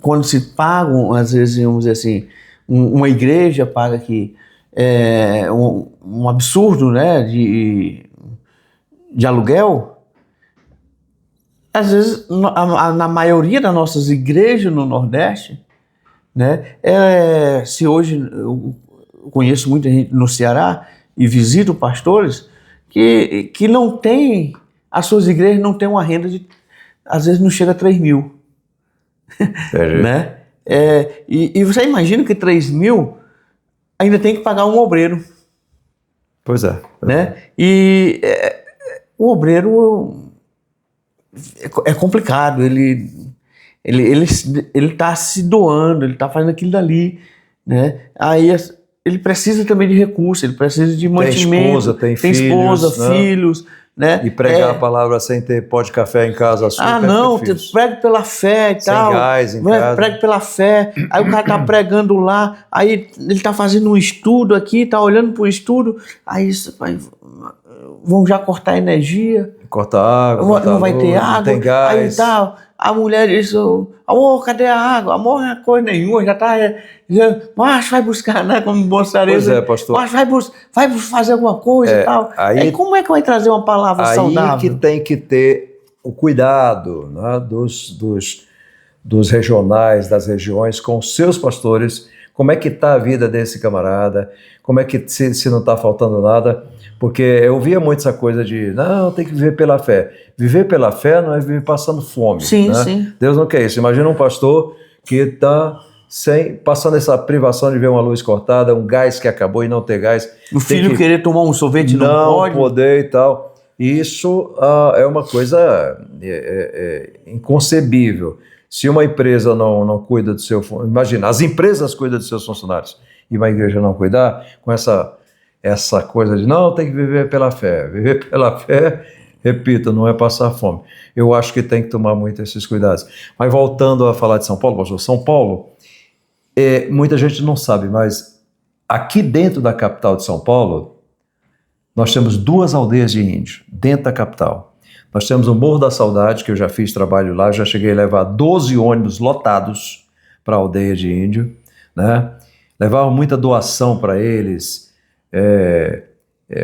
quando se pagam, às vezes, vamos dizer assim, uma igreja paga aqui um absurdo, né, de aluguel. Às vezes, na maioria das nossas igrejas no Nordeste, né, se hoje eu conheço muita gente no Ceará e visito pastores que não tem, as suas igrejas não têm uma renda de, às vezes não chega a 3 mil. Né? E você imagina que 3 mil ainda tem que pagar um obreiro. Pois é. Né? E o obreiro é complicado, ele está se doando, ele está fazendo aquilo dali, né? Aí ele precisa também de recursos, ele precisa de mantimento, tem filhos, né? E pregar a palavra sem ter pó de café em casa, açúcar. Pregue pela fé e tal. Sem gás em casa. Pregue pela fé. Aí o cara tá pregando lá, aí ele tá fazendo um estudo aqui, tá olhando pro estudo, aí vão já cortar a energia. Cortar água. Não vai ter água. Não tem gás. Aí tal. A mulher diz, amor, cadê a água? Amor, não é coisa nenhuma, já tá... Mas vai buscar, né? Como moçareza. Pois é, pastor. Mas vai fazer alguma coisa e tal. Aí como é que vai trazer uma palavra saudável? Aí que tem que ter o cuidado, né, dos regionais, das regiões, com os seus pastores. Como é que está a vida desse camarada? Como é que se não está faltando nada? Porque eu ouvia muito essa coisa de, não, tem que viver pela fé. Viver pela fé não é viver passando fome. Sim, né? sim. Deus não quer isso. Imagina um pastor que está passando essa privação de ver uma luz cortada, um gás que acabou e não ter gás. O filho querer tomar um sorvete não pode. Não poder e tal. Isso é uma coisa inconcebível. Se uma empresa não cuida do seu... Imagina, as empresas cuidam dos seus funcionários e uma igreja não cuidar, com essa coisa de não, tem que viver pela fé. Viver pela fé, repito, não é passar fome. Eu acho que tem que tomar muito esses cuidados. Mas voltando a falar de São Paulo, pastor, São Paulo, muita gente não sabe, mas aqui dentro da capital de São Paulo, nós temos 2 aldeias de índio, dentro da capital. Nós temos o Morro da Saudade, que eu já fiz trabalho lá, já cheguei a levar 12 ônibus lotados para a aldeia de índio, né? Levava muita doação para eles,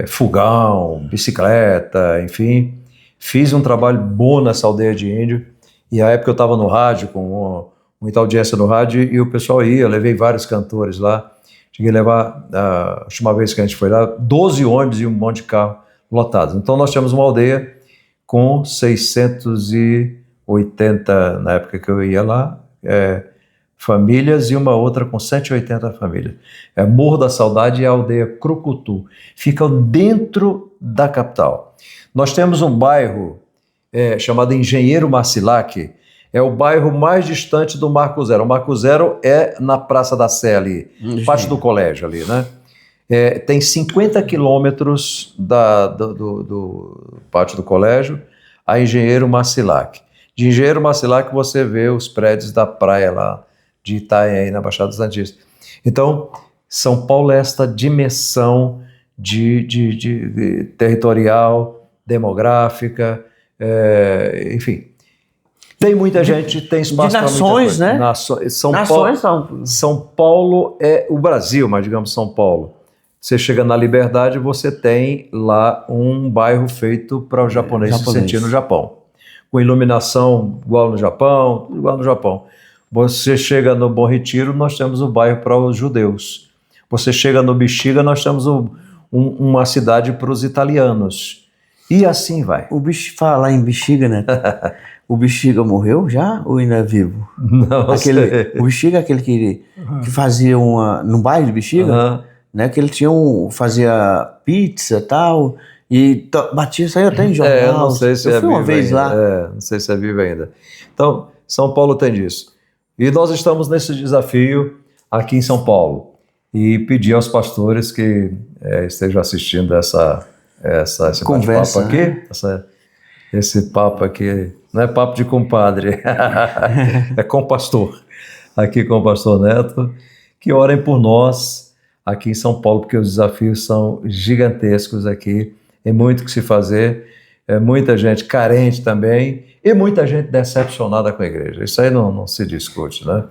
fogão, bicicleta, enfim. Fiz um trabalho bom nessa aldeia de índio, e à época eu estava no rádio, com muita audiência no rádio, e o pessoal ia, levei vários cantores lá. Cheguei a levar, a última vez que a gente foi lá, 12 ônibus e um monte de carro lotados. Então nós tínhamos uma aldeia com 680, na época que eu ia lá, famílias, e uma outra com 180 famílias. Morro da Saudade e a aldeia Crucutu. Ficam dentro da capital. Nós temos um bairro chamado Engenheiro Marcilac, é o bairro mais distante do Marco Zero. O Marco Zero é na Praça da Sé ali, parte do colégio ali, né? Tem 50 quilômetros do pátio do colégio a Engenheiro Marcilac. de Engenheiro Macilac você vê os prédios da praia lá de Itanhaém, na Baixada Santista. Então, São Paulo é esta dimensão de territorial, demográfica, enfim. Tem muita gente, tem espaço para muita coisa. Né? São Paulo é o Brasil, mas digamos São Paulo. Você chega na Liberdade, você tem lá um bairro feito para o japonês se sentir no Japão. Com iluminação igual no Japão, tudo igual no Japão. Você chega no Bom Retiro, nós temos o bairro para os judeus. Você chega no Bexiga, nós temos uma cidade para os italianos. E assim vai. Falar em Bexiga, né? O Bexiga morreu já ou ainda é vivo? Não sei. O Bexiga é aquele que fazia no bairro de Bexiga, né? Que ele fazia pizza e tal, e batia, saiu até em jornal. Não sei se eu fui uma vez ainda. lá. Não sei se é vivo ainda. Então, São Paulo tem disso. E nós estamos nesse desafio aqui em São Paulo. E pedir aos pastores que estejam assistindo esse conversa aqui, esse papo aqui, não é papo de compadre, é com o pastor, aqui com o pastor Neto, que orem por nós aqui em São Paulo, porque os desafios são gigantescos aqui, tem muito que se fazer, muita gente carente também, e muita gente decepcionada com a igreja, isso aí não se discute, né?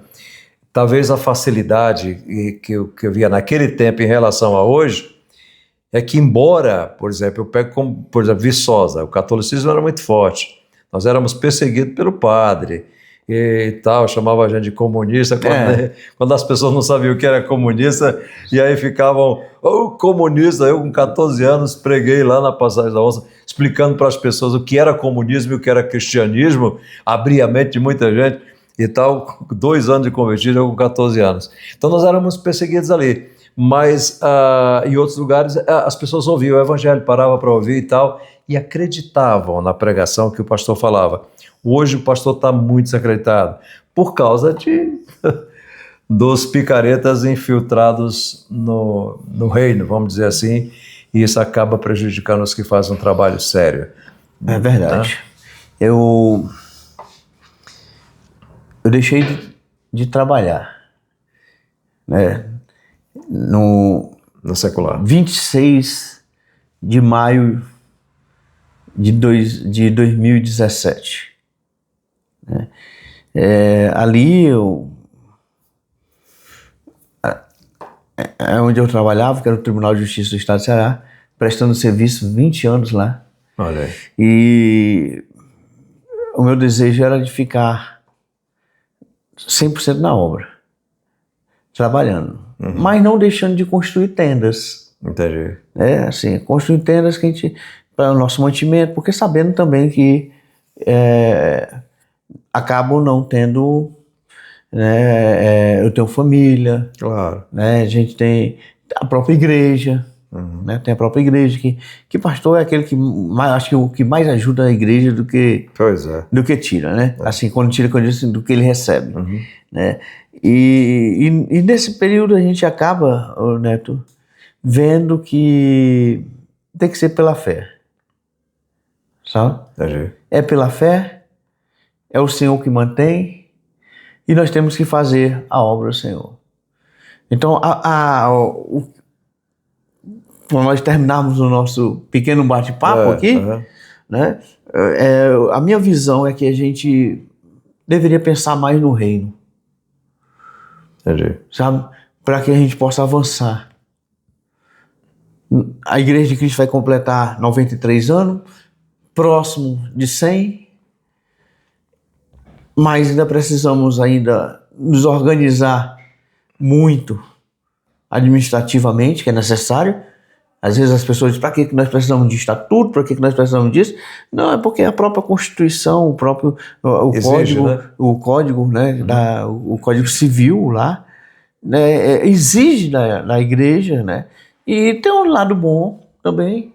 Talvez a facilidade que eu via naquele tempo em relação a hoje, é que embora, por exemplo, eu pego como, por exemplo, Viçosa, o catolicismo era muito forte, nós éramos perseguidos pelo padre e tal, chamava a gente de comunista, quando as pessoas não sabiam o que era comunista, e aí ficavam, comunista, eu com 14 anos preguei lá na Passagem da Onça, explicando para as pessoas o que era comunismo e o que era cristianismo, abria a mente de muita gente e tal, 2 anos de convertido, eu com 14 anos. Então nós éramos perseguidos ali. Mas em outros lugares as pessoas ouviam o evangelho, paravam para ouvir e tal, e acreditavam na pregação que o pastor falava. Hoje o pastor está muito desacreditado, por causa dos picaretas infiltrados no reino, vamos dizer assim, e isso acaba prejudicando os que fazem um trabalho sério. É verdade. Eu deixei de trabalhar, né? No secular. 26 de maio de 2017. Né? Ali onde eu trabalhava, que era o Tribunal de Justiça do Estado do Ceará, prestando serviço 20 anos lá. Olha aí. E o meu desejo era de ficar 100% na obra, trabalhando, mas não deixando de construir tendas. Entendi. Assim, construir tendas que a gente, para o nosso mantimento, porque sabendo também que acabo não tendo, né, eu tenho família, claro, né, a gente tem a própria igreja, né, tem a própria igreja, que pastor é aquele que mais, acho que o que mais ajuda a igreja do que tira, né? Assim, quando tira, do que ele recebe, né? E nesse período a gente acaba, Neto, vendo que tem que ser pela fé, sabe? É pela fé, é o Senhor que mantém, e nós temos que fazer a obra do Senhor. Então, para nós terminarmos o nosso pequeno bate-papo aqui, né? A minha visão é que a gente deveria pensar mais no reino. Entendi. Sabe? Para que a gente possa avançar. A Igreja de Cristo vai completar 93 anos, próximo de 100, mas ainda precisamos nos organizar muito administrativamente, que é necessário. Às vezes as pessoas dizem, para que nós precisamos de estatuto, para que nós precisamos disso? Não, é porque a própria Constituição, o próprio exige, código, né? o código, né, o Código Civil lá, né, exige da igreja, né? E tem um lado bom também,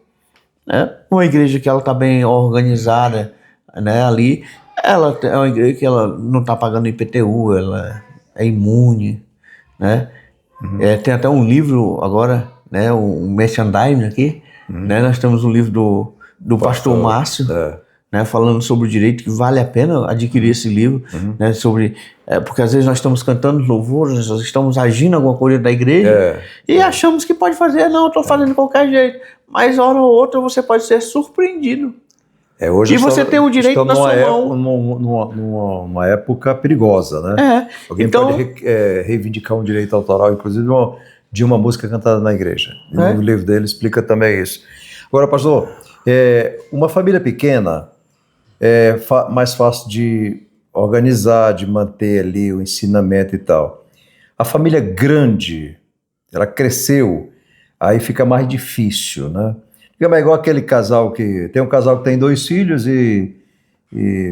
né? Uma igreja que ela está bem organizada, né, ali, ela é uma igreja que ela não está pagando IPTU, ela é imune, né? Tem até um livro agora, né, um merchandising aqui, né? Nós temos um livro do pastor Márcio, né, falando sobre o direito, que vale a pena adquirir esse livro, né, porque às vezes nós estamos cantando louvores, nós estamos agindo alguma coisa da igreja e achamos que pode fazer, não, eu estou fazendo de qualquer jeito, mas hora ou outra você pode ser surpreendido. Hoje e você tem o direito na sua mão. Numa época perigosa, né? Alguém pode reivindicar um direito autoral, inclusive de uma música cantada na igreja. No livro dele explica também isso. Agora, pastor, uma família pequena é mais fácil de organizar, de manter ali o ensinamento e tal. A família grande, ela cresceu, aí fica mais difícil, né? É igual aquele casal tem um casal que tem 2 filhos e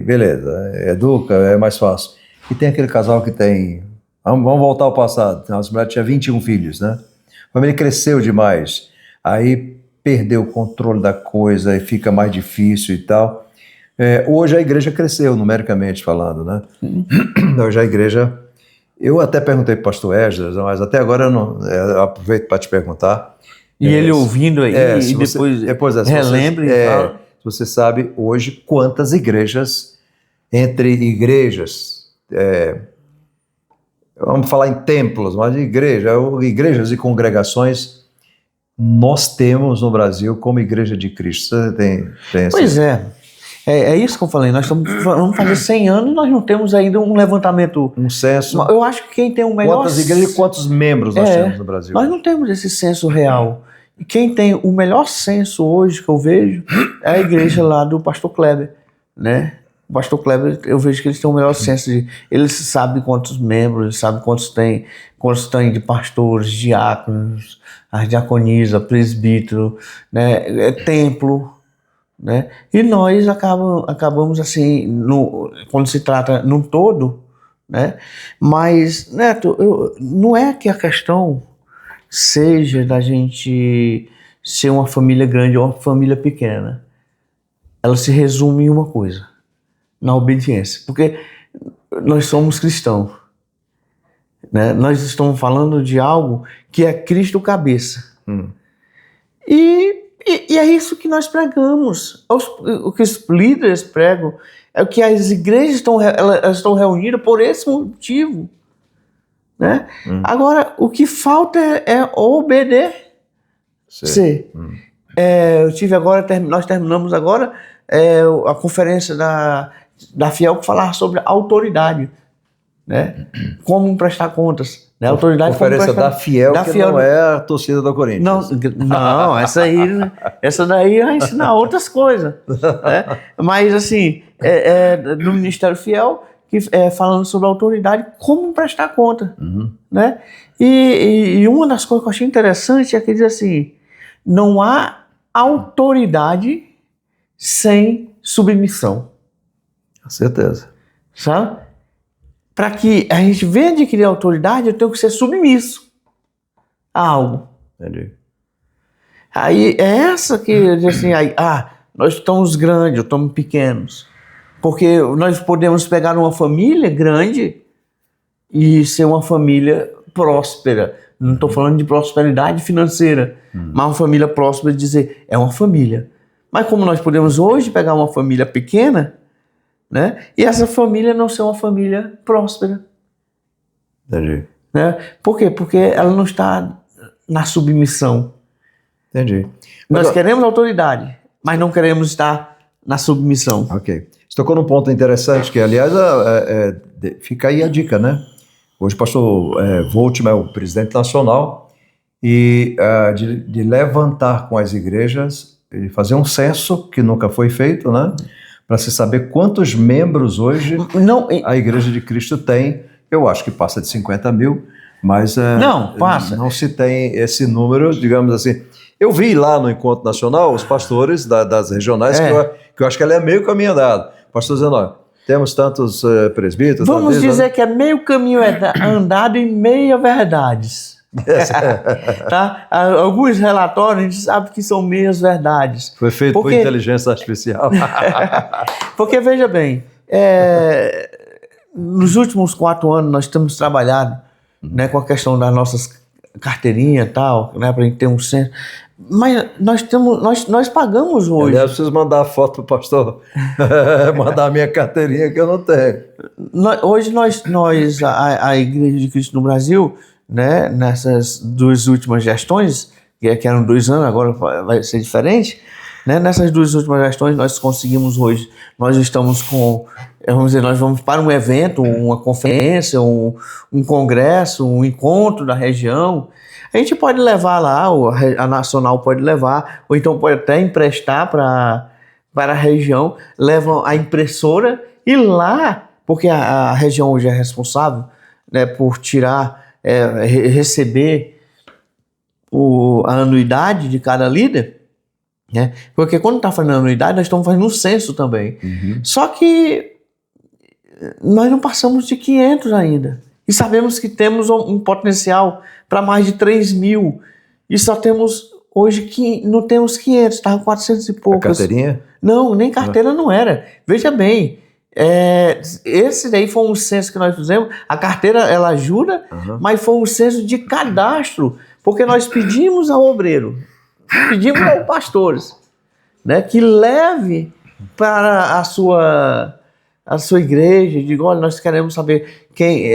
beleza, educa, é mais fácil. E tem aquele casal que tem, vamos voltar ao passado, as mulheres tinham 21 filhos, né? A família cresceu demais, aí perdeu o controle da coisa e fica mais difícil e tal. Hoje a igreja cresceu, numericamente falando, né? Hoje a igreja... Eu até perguntei para o pastor Esdras, mas até agora eu aproveito para te perguntar. E ele ouvindo aí, e depois relembra e fala. Você sabe hoje quantas igrejas, entre igrejas, vamos falar em templos, mas igrejas e congregações, nós temos no Brasil como Igreja de Cristo. Você tem Pois é isso que eu falei, nós vamos fazer 100 anos, nós não temos ainda um levantamento... Um censo. Eu acho que quem tem o melhor... Quantas igrejas e quantos membros nós temos no Brasil? Nós não temos esse censo real. E quem tem o melhor censo hoje que eu vejo é a igreja lá do pastor Kleber, né? O pastor Kleber, eu vejo que eles têm o melhor censo. Eles sabem quantos membros, eles sabem quantos tem de pastores, diáconos, as diaconisas, presbítero, né? Templo, né? E nós acabamos assim, quando se trata num todo, né? Mas, Neto, não é que a questão seja da gente ser uma família grande ou uma família pequena. Ela se resume em uma coisa: na obediência. Porque nós somos cristãos, né? Nós estamos falando de algo que é Cristo cabeça. E é isso que nós pregamos. O que os líderes pregam é o que as igrejas elas estão reunidas por esse motivo, né? Agora, o que falta é obedecer. Nós terminamos agora a conferência da Fiel que falava sobre autoridade, né? Como prestar contas. Né? Autoridade, conferência da Fiel, que não é a torcida do Corinthians. Não, essa daí vai ensinar outras coisas. Né? Mas assim, no Ministério Fiel, falando sobre autoridade, como prestar conta. Né? E uma das coisas que eu achei interessante é que diz assim: não há autoridade sem submissão. Com certeza. Sabe? Para que a gente venha adquirir autoridade, eu tenho que ser submisso a algo. Entendi. Aí é essa que assim, nós estamos grandes, estamos pequenos. Porque nós podemos pegar uma família grande e ser uma família próspera. Não estou falando de prosperidade financeira, mas uma família próspera, dizer, é uma família. Mas como nós podemos hoje pegar uma família pequena, né? E essa família não ser uma família próspera. Entendi. Né? Por quê? Porque ela não está na submissão. Entendi. Nós queremos autoridade, mas não queremos estar na submissão. Ok. Você tocou num ponto interessante, que aliás fica aí a dica, né? Hoje o pastor Voltman é o presidente nacional e de levantar com as igrejas e fazer um censo que nunca foi feito, né? Para se saber quantos membros hoje a Igreja de Cristo tem. Eu acho que passa de 50 mil, mas não se tem esse número, digamos assim. Eu vi lá no Encontro Nacional os pastores das regionais, que eu acho que ela é meio caminho andado. O pastor dizendo, temos tantos presbíteros. Vamos dizer que é meio caminho andado e meia verdades. Tá? Alguns relatórios a gente sabe que são meias verdades. Foi feito por inteligência artificial. Porque veja bem, nos últimos 4 anos nós temos trabalhado, né, com a questão das nossas carteirinha e tal, né, para a gente ter um censo. Mas nós pagamos hoje. Eu preciso mandar a foto para o pastor, mandar a minha carteirinha que eu não tenho. Hoje a Igreja de Cristo no Brasil, né, nessas 2 últimas gestões, que eram 2 anos, agora vai ser diferente, né, nessas 2 últimas gestões nós conseguimos hoje, nós estamos com, vamos dizer, nós vamos para um evento, uma conferência, um congresso, um encontro da região. A gente pode levar lá, a Nacional pode levar, ou então pode até emprestar para a região, levam a impressora e lá, porque a região hoje é responsável, né, por receber a anuidade de cada líder, né, porque quando está fazendo a anuidade, nós estamos fazendo um censo também. Só que nós não passamos de 500 ainda. E sabemos que temos um potencial para mais de 3.000. E só temos hoje não temos 500, estava 400 e poucas. A carteirinha? Não, nem carteira não era. Veja bem, esse daí foi um censo que nós fizemos. A carteira ela ajuda, mas foi um censo de cadastro, porque nós pedimos ao obreiro, pedimos aos pastores, né, que leve para a sua igreja, digo, olha, nós queremos saber quem,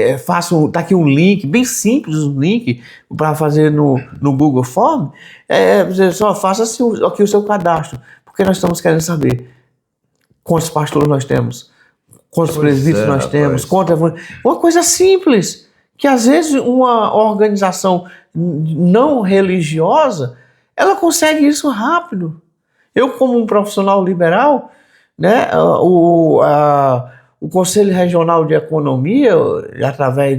tá aqui um link, bem simples um link para fazer no Google Form, só faça aqui o seu cadastro, porque nós estamos querendo saber quantos pastores nós temos, quantos presbíteros nós temos, uma coisa simples, que às vezes uma organização não religiosa, ela consegue isso rápido. Eu, como um profissional liberal, né, o Conselho Regional de Economia, através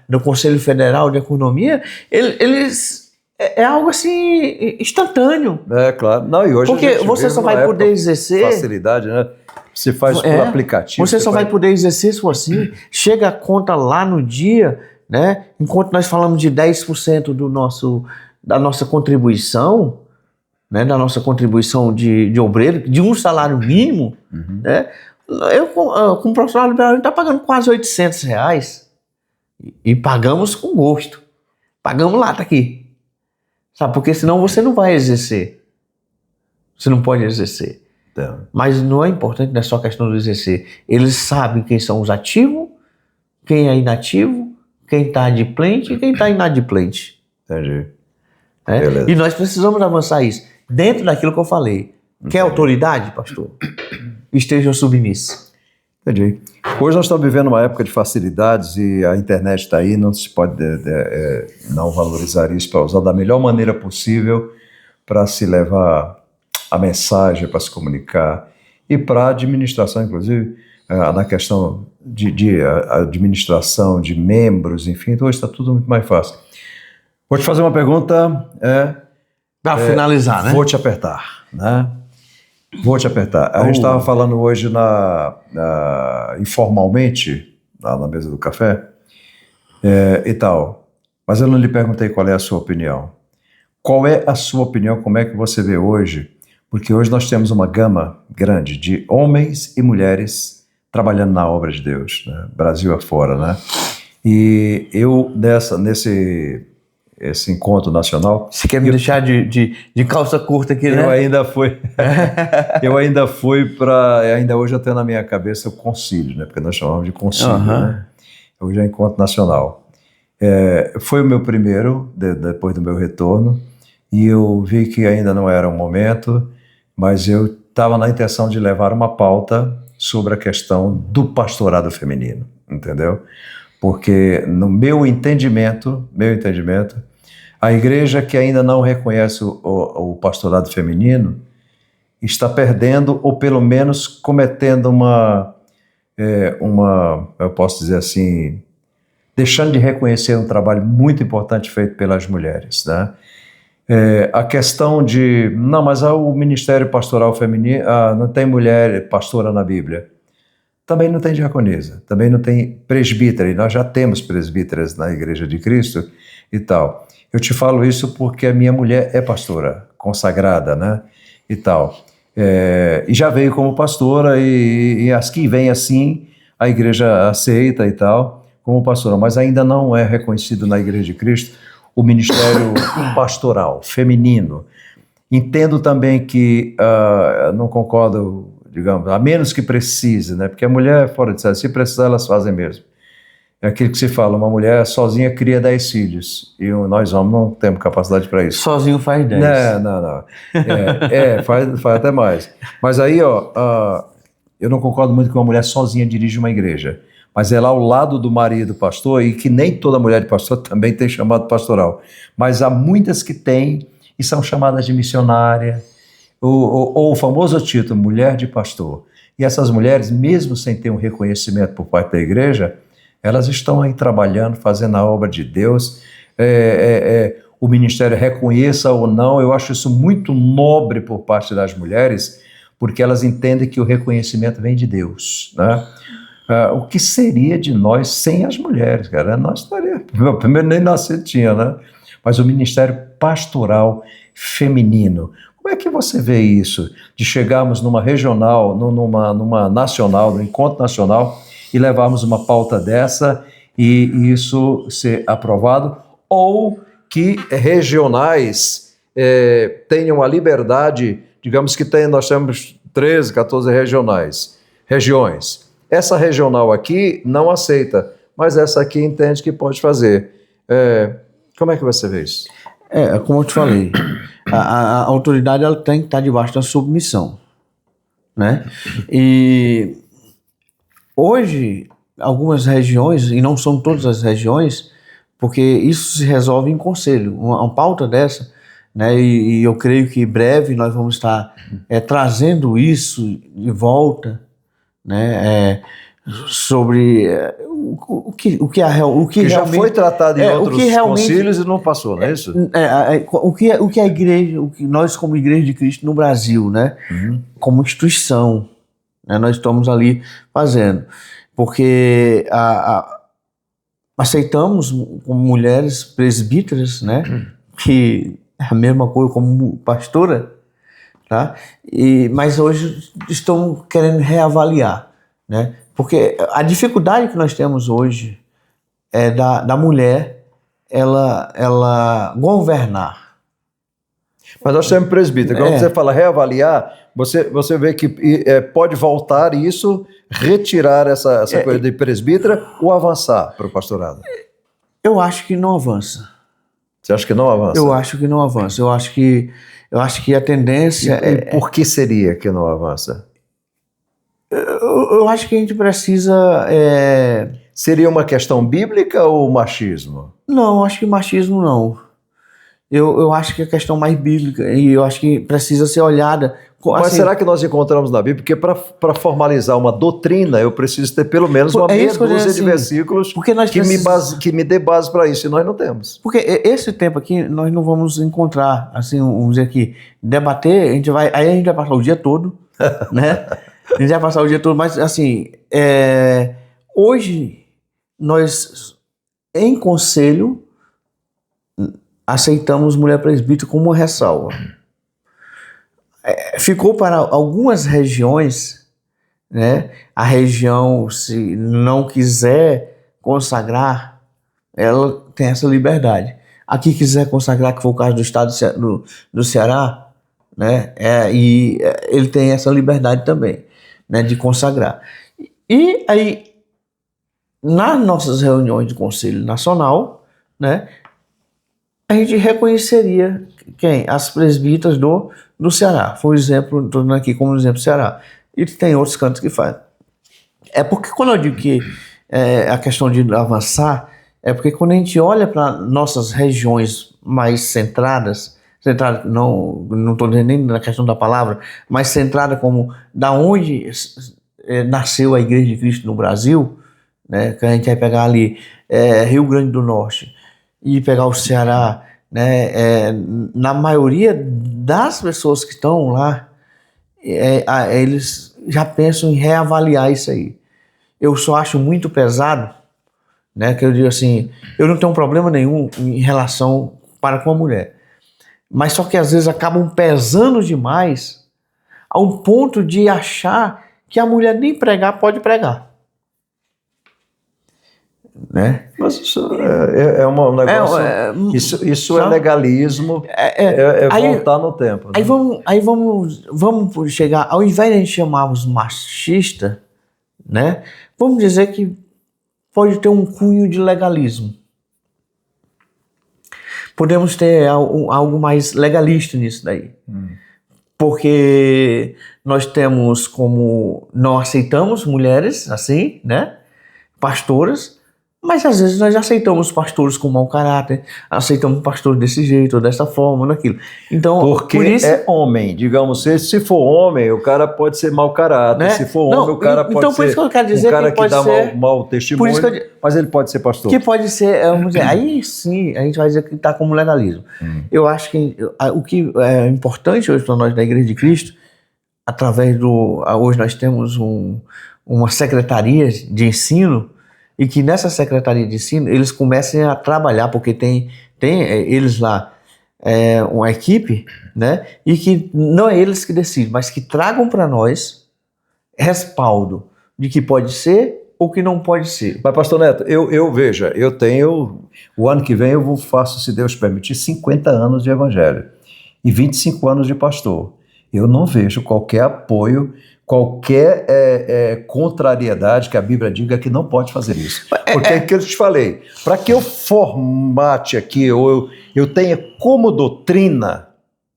do Conselho Federal de Economia, eles é algo assim instantâneo. É claro. Não, e hoje porque você só vai poder exercer facilidade, né? Se faz por aplicativo. Você só vai poder exercer se for assim. Chega a conta lá no dia, né? Enquanto nós falamos de 10% da nossa contribuição, né, da nossa contribuição de obreiro, de um salário mínimo, né, eu, como profissional liberal, a gente está pagando quase R$800 e pagamos com gosto. Pagamos lá, tá aqui. Sabe, porque senão você não vai exercer. Você não pode exercer. Mas não é importante, não é só questão de exercer. Eles sabem quem são os ativos, quem é inativo, quem está adimplente e quem está inadimplente. Entendi. E nós precisamos avançar isso. Dentro daquilo que eu falei. Quer autoridade, pastor? Esteja submisso. Entendi. Hoje nós estamos vivendo uma época de facilidades e a internet está aí, não se pode não valorizar isso para usar da melhor maneira possível para se levar a mensagem, para se comunicar e para a administração, inclusive, na questão de administração de membros, enfim, então hoje está tudo muito mais fácil. Vou te fazer uma pergunta... Para finalizar, né? Vou te apertar, né? Vou te apertar. A gente estava falando hoje informalmente, lá na mesa do café, e tal, mas eu não lhe perguntei qual é a sua opinião. Qual é a sua opinião, como é que você vê hoje? Porque hoje nós temos uma gama grande de homens e mulheres trabalhando na obra de Deus, né? Brasil afora, né? E eu, esse encontro nacional... Você quer me deixar de calça curta aqui, né? Eu ainda fui para... Ainda hoje eu tenho na minha cabeça o concílio, né? Porque nós chamamos de concílio, né? Hoje é encontro nacional. Foi o meu primeiro, depois do meu retorno, e eu vi que ainda não era o momento, mas eu estava na intenção de levar uma pauta sobre a questão do pastorado feminino, entendeu? Porque no meu entendimento, a igreja que ainda não reconhece o pastorado feminino está perdendo, ou pelo menos cometendo eu posso dizer assim, deixando de reconhecer um trabalho muito importante feito pelas mulheres, né? A questão de, não, mas o ministério pastoral feminino, não tem mulher pastora na Bíblia. Também não tem diaconisa, também não tem presbítera, e nós já temos presbíteras na Igreja de Cristo e tal. Eu te falo isso porque a minha mulher é pastora, consagrada, né, e tal. E já veio como pastora, e as que vêm assim, a igreja aceita e tal, como pastora, mas ainda não é reconhecido na Igreja de Cristo o ministério pastoral, feminino. Entendo também que, não concordo, digamos, a menos que precise, né? Porque a mulher, fora de série, se precisar, elas fazem mesmo. É aquilo que se fala, uma mulher sozinha cria 10 filhos, e nós homens não temos capacidade para isso. Sozinho faz 10. Não. Faz até mais. Mas aí, eu não concordo muito que uma mulher sozinha dirige uma igreja, mas ela ao lado do marido pastor, e que nem toda mulher de pastor também tem chamado pastoral, mas há muitas que têm, e são chamadas de missionária, ou o famoso título, mulher de pastor. E essas mulheres, mesmo sem ter um reconhecimento por parte da igreja, elas estão aí trabalhando, fazendo a obra de Deus. O ministério reconheça ou não, eu acho isso muito nobre por parte das mulheres, porque elas entendem que o reconhecimento vem de Deus, né? O que seria de nós sem as mulheres, cara? Nós estaríamos, primeiro nem nascer tinha, né? Mas o ministério pastoral feminino, como é que você vê isso? De chegarmos numa regional, numa nacional, num encontro nacional, e levarmos uma pauta dessa e isso ser aprovado, ou que regionais tenham a liberdade, digamos que nós temos 13, 14 regiões. Essa regional aqui não aceita, mas essa aqui entende que pode fazer. Como é que você vê isso? Como eu te falei, a autoridade ela tem que estar debaixo da submissão, né? E hoje, algumas regiões, e não são todas as regiões, porque isso se resolve em conselho, uma pauta dessa, né? E eu creio que em breve nós vamos estar trazendo isso de volta, né? Sobre o que já foi tratado em outros concílios e não passou, não é isso? O que a igreja, o que nós como Igreja de Cristo no Brasil, né? Como instituição, né? Nós estamos ali fazendo, porque aceitamos como mulheres presbíteras, né? Que é a mesma coisa como pastora, tá? Mas hoje estão querendo reavaliar, né? Porque a dificuldade que nós temos hoje é da mulher ela governar. Mas nós temos presbítero. Quando você fala reavaliar, você vê que pode voltar isso, retirar essa coisa de presbítera ou avançar para o pastorado? Eu acho que não avança. Você acha que não avança? Eu acho que não avança. Eu acho que a tendência Por que seria que não avança? Eu acho que a gente precisa... Seria uma questão bíblica ou machismo? Não, acho que machismo não. Eu acho que é questão mais bíblica e eu acho que precisa ser olhada... Mas assim, será que nós encontramos na Bíblia? Porque para formalizar uma doutrina, eu preciso ter pelo menos uma meia dúzia de versículos que me dê base para isso, e nós não temos. Porque esse tempo aqui nós não vamos encontrar, assim, vamos dizer aqui, debater, aí a gente vai passar o dia todo, né? A gente vai passar o dia todo, mas assim, hoje nós, em conselho, aceitamos mulher presbítera como uma ressalva. Ficou para algumas regiões, né? A região, se não quiser consagrar, ela tem essa liberdade. Aqui quiser consagrar, que foi o caso do estado do Ceará, né? E ele tem essa liberdade também, né? De consagrar. E aí, nas nossas reuniões de Conselho Nacional, né? A gente reconheceria quem? As presbíteras do Ceará. Foi o exemplo, estou dando aqui como exemplo Ceará. E tem outros cantos que fazem. É porque quando eu digo que a questão de avançar, é porque quando a gente olha para nossas regiões mais centradas, não estou dizendo nem na questão da palavra, mas centrada como da onde nasceu a Igreja de Cristo no Brasil, né, que a gente vai pegar ali Rio Grande do Norte e pegar o Ceará, né, na maioria das pessoas que estão lá, eles já pensam em reavaliar isso aí. Eu só acho muito pesado, né, que eu digo assim, eu não tenho problema nenhum em relação para com a mulher, mas só que às vezes acabam pesando demais ao ponto de achar que a mulher nem pregar pode pregar. né? Mas isso é um negócio... Isso é legalismo, voltar no tempo. Né? Aí vamos chegar... Ao invés de a gente chamarmos machista, né? Vamos dizer que pode ter um cunho de legalismo. Podemos ter algo mais legalista nisso daí. Porque nós temos como... Não aceitamos mulheres assim, né? Pastoras, mas às vezes nós aceitamos pastores com mau caráter, aceitamos pastores desse jeito, ou dessa forma, daquilo. Então, porque por isso, é homem, digamos, se for homem, o cara pode ser mau caráter, né? Se for homem, o cara pode então, por ser isso que eu quero dizer um cara que pode dá ser, mau testemunho, mas ele pode ser pastor. Que pode ser, vamos dizer, aí sim a gente vai dizer que está como legalismo. Eu acho que o que é importante hoje para nós da Igreja de Cristo, através hoje nós temos uma secretaria de ensino, e que nessa secretaria de ensino eles comecem a trabalhar, porque tem eles lá, uma equipe, né? E que não é eles que decidem, mas que tragam para nós respaldo de que pode ser ou que não pode ser. Mas, pastor Neto, eu tenho, o ano que vem eu faço, se Deus permitir, 50 anos de evangelho e 25 anos de pastor. Eu não vejo qualquer apoio, qualquer contrariedade que a Bíblia diga que não pode fazer isso. Porque é o que eu te falei, para que eu formate aqui, ou eu tenha como doutrina,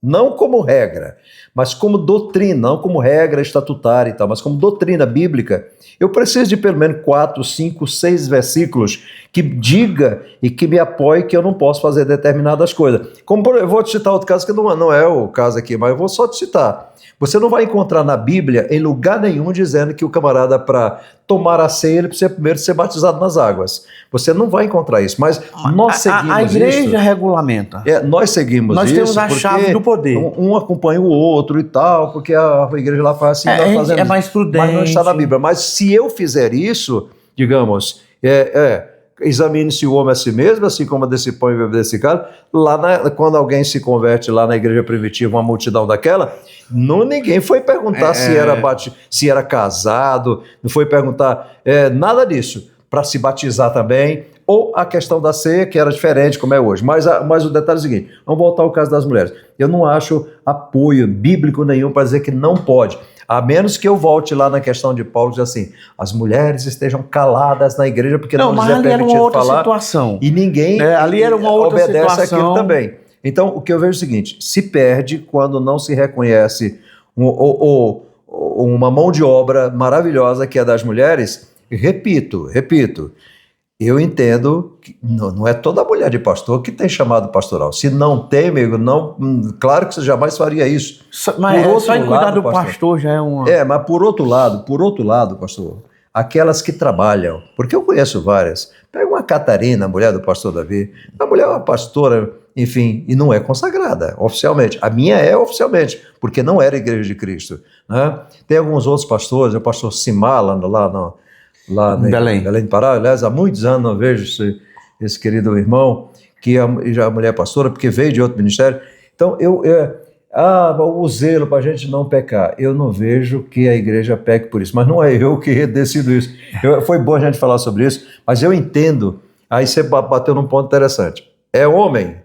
não como regra, mas como doutrina, não como regra estatutária e tal, mas como doutrina bíblica, eu preciso de pelo menos 4, 5, 6 versículos que diga e que me apoie que eu não posso fazer determinadas coisas. Eu vou te citar outro caso que não é o caso aqui, mas eu vou só te citar. Você não vai encontrar na Bíblia, em lugar nenhum, dizendo que o camarada, para tomar a ceia, ele precisa primeiro ser batizado nas águas. Você não vai encontrar isso, mas nós seguimos isso. A igreja regulamenta. Nós seguimos isso. Nós temos a chave do poder. Um acompanha o outro e tal, porque a igreja lá faz assim, nós fazemos é mais prudente. Mas não está na Bíblia. Mas se eu fizer isso, digamos, examine-se o homem a si mesmo, assim como desse pão e bebe desse cálice. Quando alguém se converte lá na igreja primitiva, uma multidão daquela, ninguém foi perguntar se era casado, não foi perguntar nada disso, para se batizar também, ou a questão da ceia, que era diferente, como é hoje. Mas o detalhe é o seguinte, vamos voltar ao caso das mulheres. Eu não acho apoio bíblico nenhum para dizer que não pode. A menos que eu volte lá na questão de Paulo, diz assim, as mulheres estejam caladas na igreja porque não lhes é permitido falar. Situação. E ninguém ali era uma outra obedece situação. aquilo também. Então, o que eu vejo é o seguinte, se perde quando não se reconhece uma mão de obra maravilhosa que é das mulheres. Repito, eu entendo que não é toda mulher de pastor que tem chamado pastoral. Se não tem, amigo, claro que você jamais faria isso. Mas só em cuidar do pastor já é uma... mas por outro lado, pastor, aquelas que trabalham, porque eu conheço várias. Pega uma Catarina, mulher do pastor Davi, a mulher é uma pastora, enfim, e não é consagrada oficialmente. A minha é oficialmente, porque não era Igreja de Cristo. Né? Tem alguns outros pastores, o pastor Simala, lá em Belém do Pará. Aliás, há muitos anos não vejo esse querido irmão, que já é mulher pastora, porque veio de outro ministério. Então, o zelo para a gente não pecar. Eu não vejo que a igreja peque por isso, mas não é eu que decido isso. Foi bom a gente falar sobre isso, mas eu entendo. Aí você bateu num ponto interessante. É homem,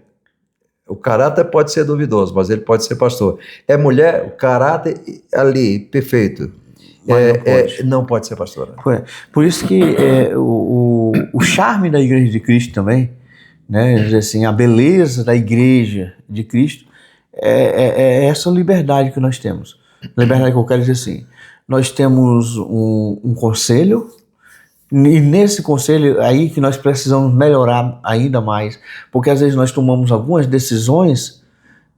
o caráter pode ser duvidoso, mas ele pode ser pastor. É mulher, o caráter ali, perfeito. Não pode ser pastora. Por isso que o charme da Igreja de Cristo também, né, assim, a beleza da Igreja de Cristo é essa liberdade que nós temos. Liberdade que eu quero dizer assim, nós temos um conselho, e nesse conselho aí que nós precisamos melhorar ainda mais, porque às vezes nós tomamos algumas decisões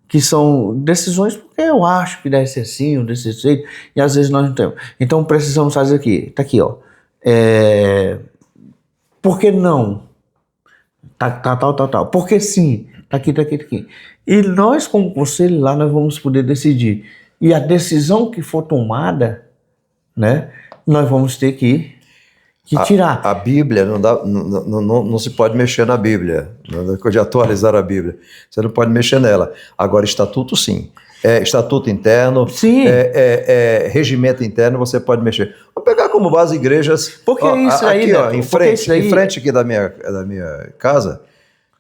que são decisões porque eu acho que deve ser assim, ou desse jeito, e às vezes nós não temos. Então precisamos fazer aqui, tá aqui, ó. Por que não? Tal. Por que sim? Tá aqui. E nós, como conselho lá, nós vamos poder decidir. E a decisão que for tomada, né, nós vamos ter que tirar. A Bíblia, não se pode mexer na Bíblia, de atualizar a Bíblia. Você não pode mexer nela. Agora, estatuto, sim. estatuto interno, regimento interno, você pode mexer. Vou pegar como base igrejas. Porque isso aí, aqui, ó, em frente aqui da minha casa,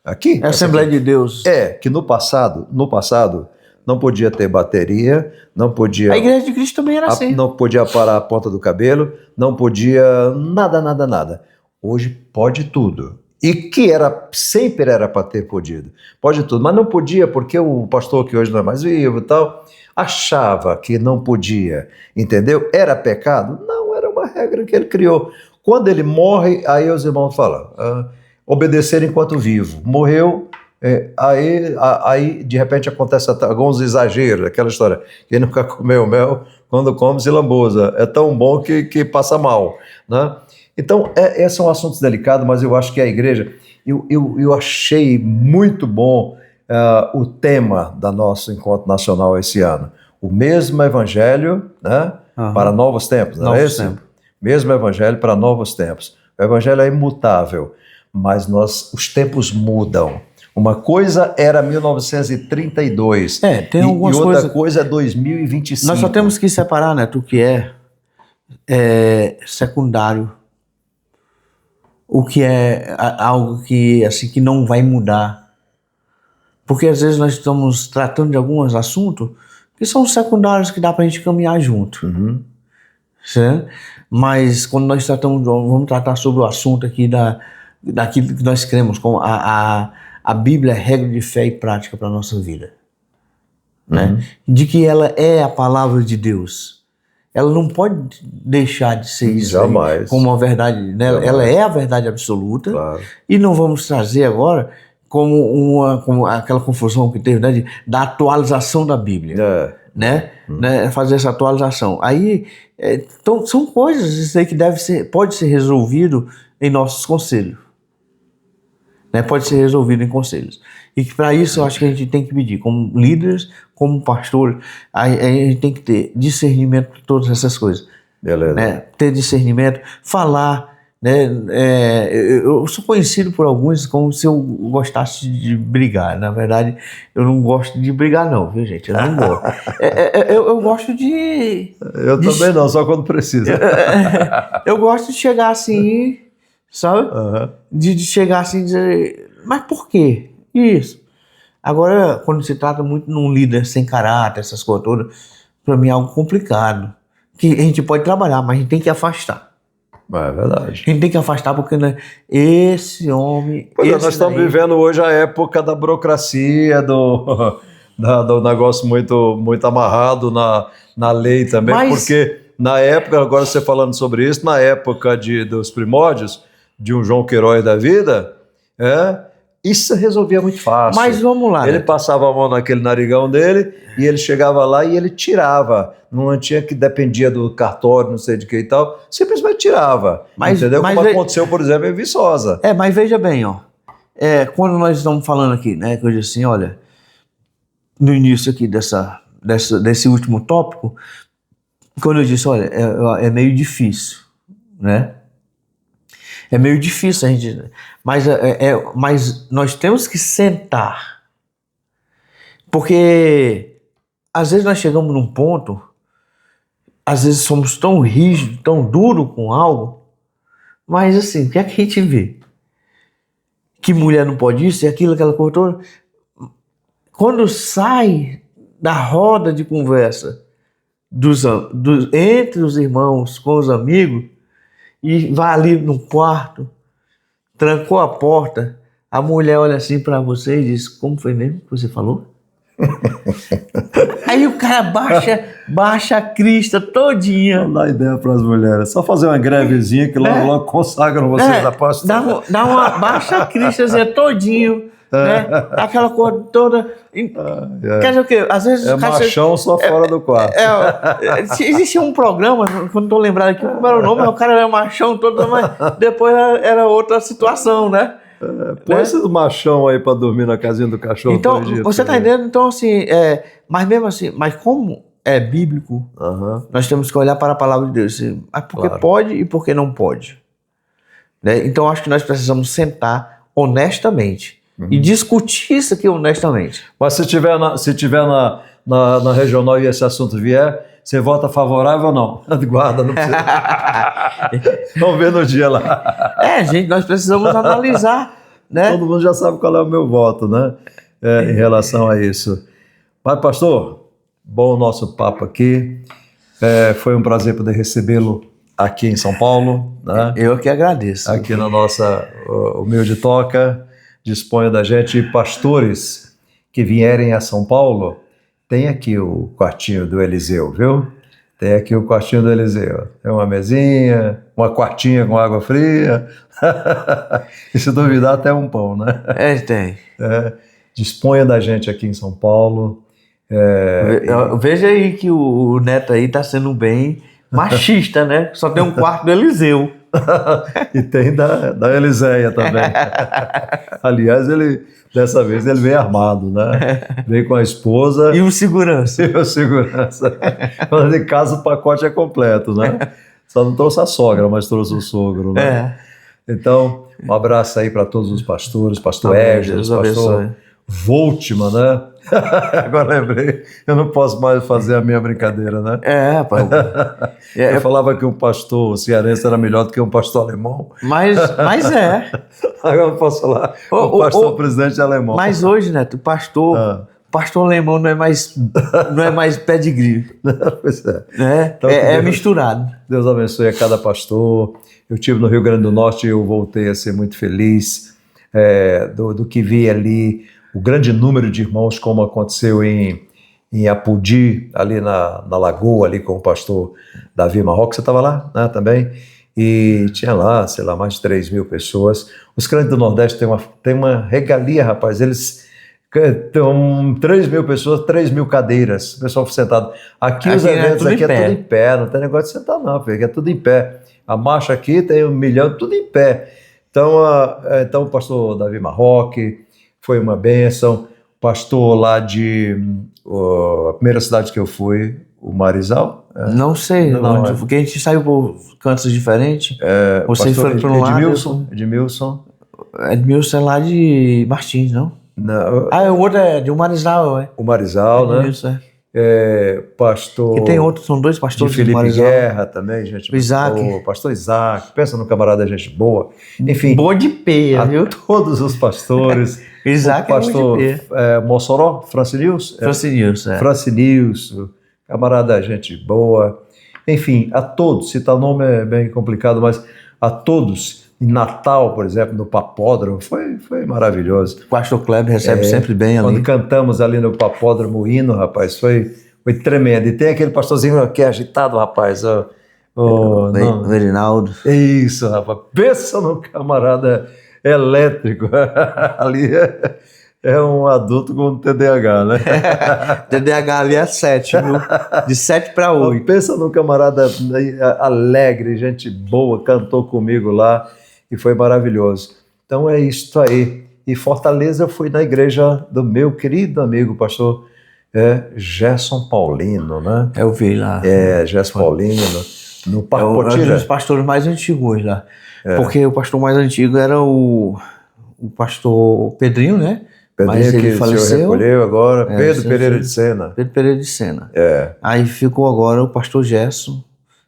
aqui. É a Assembleia de Deus. Que no passado, não podia ter bateria, não podia... A Igreja de Cristo também era assim. Não podia parar a ponta do cabelo, não podia nada. Hoje pode tudo. E que sempre era para ter podido. Pode tudo, mas não podia porque o pastor, que hoje não é mais vivo e tal, achava que não podia, entendeu? Era pecado? Não, era uma regra que ele criou. Quando ele morre, aí os irmãos falam, obedecer enquanto vivo. Morreu, aí de repente acontece alguns exageros, aquela história, quem nunca comeu mel, quando come se lambuza. É tão bom que passa mal, né? Então, são assuntos delicados, mas eu acho que a igreja, eu achei muito bom o tema do nosso encontro nacional esse ano. O mesmo evangelho, né, para novos tempos, não é isso? Mesmo evangelho para novos tempos. O evangelho é imutável, mas os tempos mudam. Uma coisa era 1932 tem algumas outra coisa é 2025. Nós só temos que separar, né, do que é secundário, o que é algo que, assim, que não vai mudar. Porque às vezes nós estamos tratando de alguns assuntos que são secundários, que dá para a gente caminhar junto. Certo? Mas quando nós vamos tratar sobre o assunto aqui daquilo que nós cremos, como a Bíblia é regra de fé e prática para a nossa vida. Né? De que ela é a palavra de Deus. Ela não pode deixar de ser isso jamais, como uma verdade, né? Ela é a verdade absoluta, claro. E não vamos trazer agora como aquela confusão que teve, né, da atualização da Bíblia, né? Fazer essa atualização. Aí, então, são coisas isso aí que pode ser resolvido em nossos conselhos, né? Pode ser resolvido em conselhos. E que para isso eu acho que a gente tem que pedir, como líderes, como pastor, a gente tem que ter discernimento de todas essas coisas. Beleza. Né? Ter discernimento, falar, né? Eu sou conhecido por alguns como se eu gostasse de brigar. Na verdade, eu não gosto de brigar não, viu, gente? Eu não gosto. Eu gosto de... também não, só quando precisa. Eu gosto de chegar assim, sabe? De chegar assim e dizer, mas por quê? Isso. Agora, quando se trata muito num líder sem caráter, essas coisas todas, para mim é algo complicado. Que a gente pode trabalhar, mas a gente tem que afastar. É verdade. A gente tem que afastar porque, né, esse homem... Nós estamos vivendo hoje a época da burocracia, do negócio muito amarrado na lei também, porque na época, agora você falando sobre isso, na época dos primórdios, de um João Queiroz da vida, isso resolvia muito fácil. Mas vamos lá. Ele passava a mão naquele narigão dele e ele chegava lá e ele tirava. Não tinha que dependia do cartório, não sei de que e tal. Simplesmente tirava. Entendeu? Como aconteceu, por exemplo, em Viçosa. Mas veja bem, ó. Quando nós estamos falando aqui, né? Que eu disse assim, olha, no início aqui desse último tópico, quando eu disse, olha, é meio difícil, né? É meio difícil a gente... Mas nós temos que sentar. Porque às vezes nós chegamos num ponto, às vezes somos tão rígidos, tão duros com algo, mas assim, o que é que a gente vê? Que mulher não pode isso e aquilo, aquela coisa toda. Quando sai da roda de conversa entre os irmãos, com os amigos, e vai ali no quarto, trancou a porta, a mulher olha assim pra você e diz, como foi mesmo que você falou? Aí o cara baixa a crista todinha. Não dá ideia pras mulheres, só fazer uma grevezinha que logo consagram vocês a pasta. Dá uma baixa a crista todinho, né? Aquela cor toda. Quer dizer o quê? Às vezes machão só fora do quarto. Existia um programa, quando estou lembrado aqui, como era o nome, o cara era machão todo, mas depois era outra situação, né? Põe esses machão aí para dormir na casinha do cachorro. Então, você está entendendo? Então, assim, mas mesmo assim, mas como é bíblico, nós temos que olhar para a palavra de Deus. Mas porque pode e porque não pode. Né? Então, acho que nós precisamos sentar honestamente e discutir isso aqui honestamente. Mas se tiver na regional e esse assunto vier, você vota favorável ou não? Guarda, não precisa. Vamos ver no dia lá. Gente, nós precisamos analisar, né? Todo mundo já sabe qual é o meu voto, né? Em relação a isso. Mas, pastor, bom o nosso papo aqui. Foi um prazer poder recebê-lo aqui em São Paulo, né? Eu que agradeço. Aqui na nossa humilde toca. Disponha da gente. E pastores que vierem a São Paulo, tem aqui o quartinho do Eliseu, viu? Tem aqui o quartinho do Eliseu. Tem uma mesinha, uma quartinha com água fria. E se duvidar, até um pão, né? Tem. Disponha da gente aqui em São Paulo. Veja aí que o Neto aí tá sendo bem machista, né? Só tem um quarto do Eliseu. E tem da Eliséia também. Aliás, dessa vez ele veio armado, né? Veio com a esposa. E o segurança. E o segurança. Quando em casa o pacote é completo, né? Só não trouxe a sogra, mas trouxe o sogro, né? Então, um abraço aí para todos os pastores, pastor Égio, pastor Voltman, né? Agora lembrei, eu não posso mais fazer a minha brincadeira, né? Rapaz. Eu falava que um pastor cearense era melhor do que um pastor alemão. Mas Agora eu posso falar, o pastor presidente alemão. Mas hoje, Neto, pastor alemão não é mais pedigree. Pois é. Então, misturado. Deus abençoe a cada pastor. Eu estive no Rio Grande do Norte e eu voltei a ser muito feliz do que vi ali. O grande número de irmãos, como aconteceu em Apodi, ali na Lagoa, ali com o pastor Davi Marroco, você estava lá, né, também, e tinha lá, sei lá, mais de 3.000 pessoas. Os crentes do Nordeste têm uma regalia, rapaz, eles estão 3.000 pessoas, 3.000 cadeiras, o pessoal sentado. Aqui os eventos aqui é tudo em pé, não tem negócio de sentar não, filho, é tudo em pé. A marcha aqui tem 1 milhão, tudo em pé. Então o pastor Davi Marroco foi uma bênção. Pastor lá a primeira cidade que eu fui, o Marizal. Não sei, porque a gente saiu por cantos diferentes. Vocês foram para um lado. Edmilson é lá de Martins, não? Não. O outro é de Marizal, O Marizal, né? Edmilson, pastor... E tem outro, são 2 pastores de Felipe Guerra também, gente. O Isaac. Pastor Isaac, pensa no camarada, gente boa. Enfim. Boa de peia, viu? Todos os pastores. Isaac o pastor Mossoró, Francinils. Francinils, camarada, gente boa. Enfim, a todos, citar nome é bem complicado, mas a todos, em Natal, por exemplo, no Papódromo, foi maravilhoso. O pastor Kleber recebe sempre bem ali. Quando cantamos ali no Papódromo o hino, rapaz, foi tremendo. E tem aquele pastorzinho que é agitado, rapaz, o Erinaldo. Isso, rapaz, pensa no camarada elétrico. Ali é um adulto com TDAH, né? TDAH ali é 7, viu? De 7 para 8. Pensa num camarada alegre, gente boa, cantou comigo lá e foi maravilhoso. Então é isso aí. E Fortaleza eu fui na igreja do meu querido amigo pastor Gerson Paulino, né? Eu vi lá. Gerson Paulino, no Parque Potira. É um dos pastores mais antigos lá. Porque o pastor mais antigo era o pastor Pedrinho, né? Pedrinho, mas ele faleceu. Recolheu agora. Pedro Pereira de Sena. Pedro Pereira de Sena. Aí ficou agora o pastor Gerson.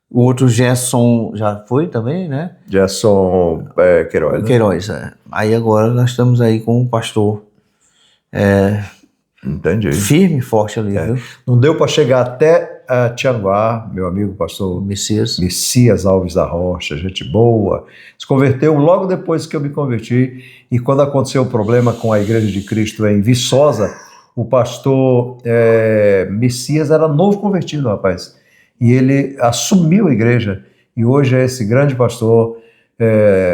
O outro Gerson já foi também, né? Gerson Queiroz. Né? Queiroz, Aí agora nós estamos aí com o pastor Entendi. Firme e forte ali, viu? Não deu para chegar até Tianguá, meu amigo pastor Messias Alves da Rocha, gente boa. Se converteu logo depois que eu me converti. E quando aconteceu o problema com a Igreja de Cristo em Viçosa, o pastor Messias era novo convertido, rapaz. E ele assumiu a igreja. E hoje é esse grande pastor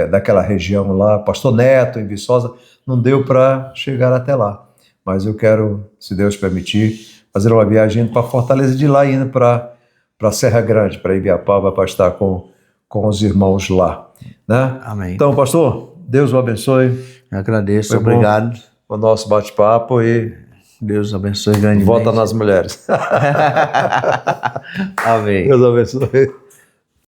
daquela região lá, pastor Neto, em Viçosa. Não deu para chegar até lá. Mas eu quero, se Deus permitir, fazer uma viagem para Fortaleza, de lá indo para Serra Grande, para Ibiapaba, para estar com os irmãos lá. Né? Amém. Então, pastor, Deus o abençoe. Eu agradeço, obrigado. O nosso bate-papo e Deus abençoe grandemente. Vota nas mulheres. Amém. Deus abençoe.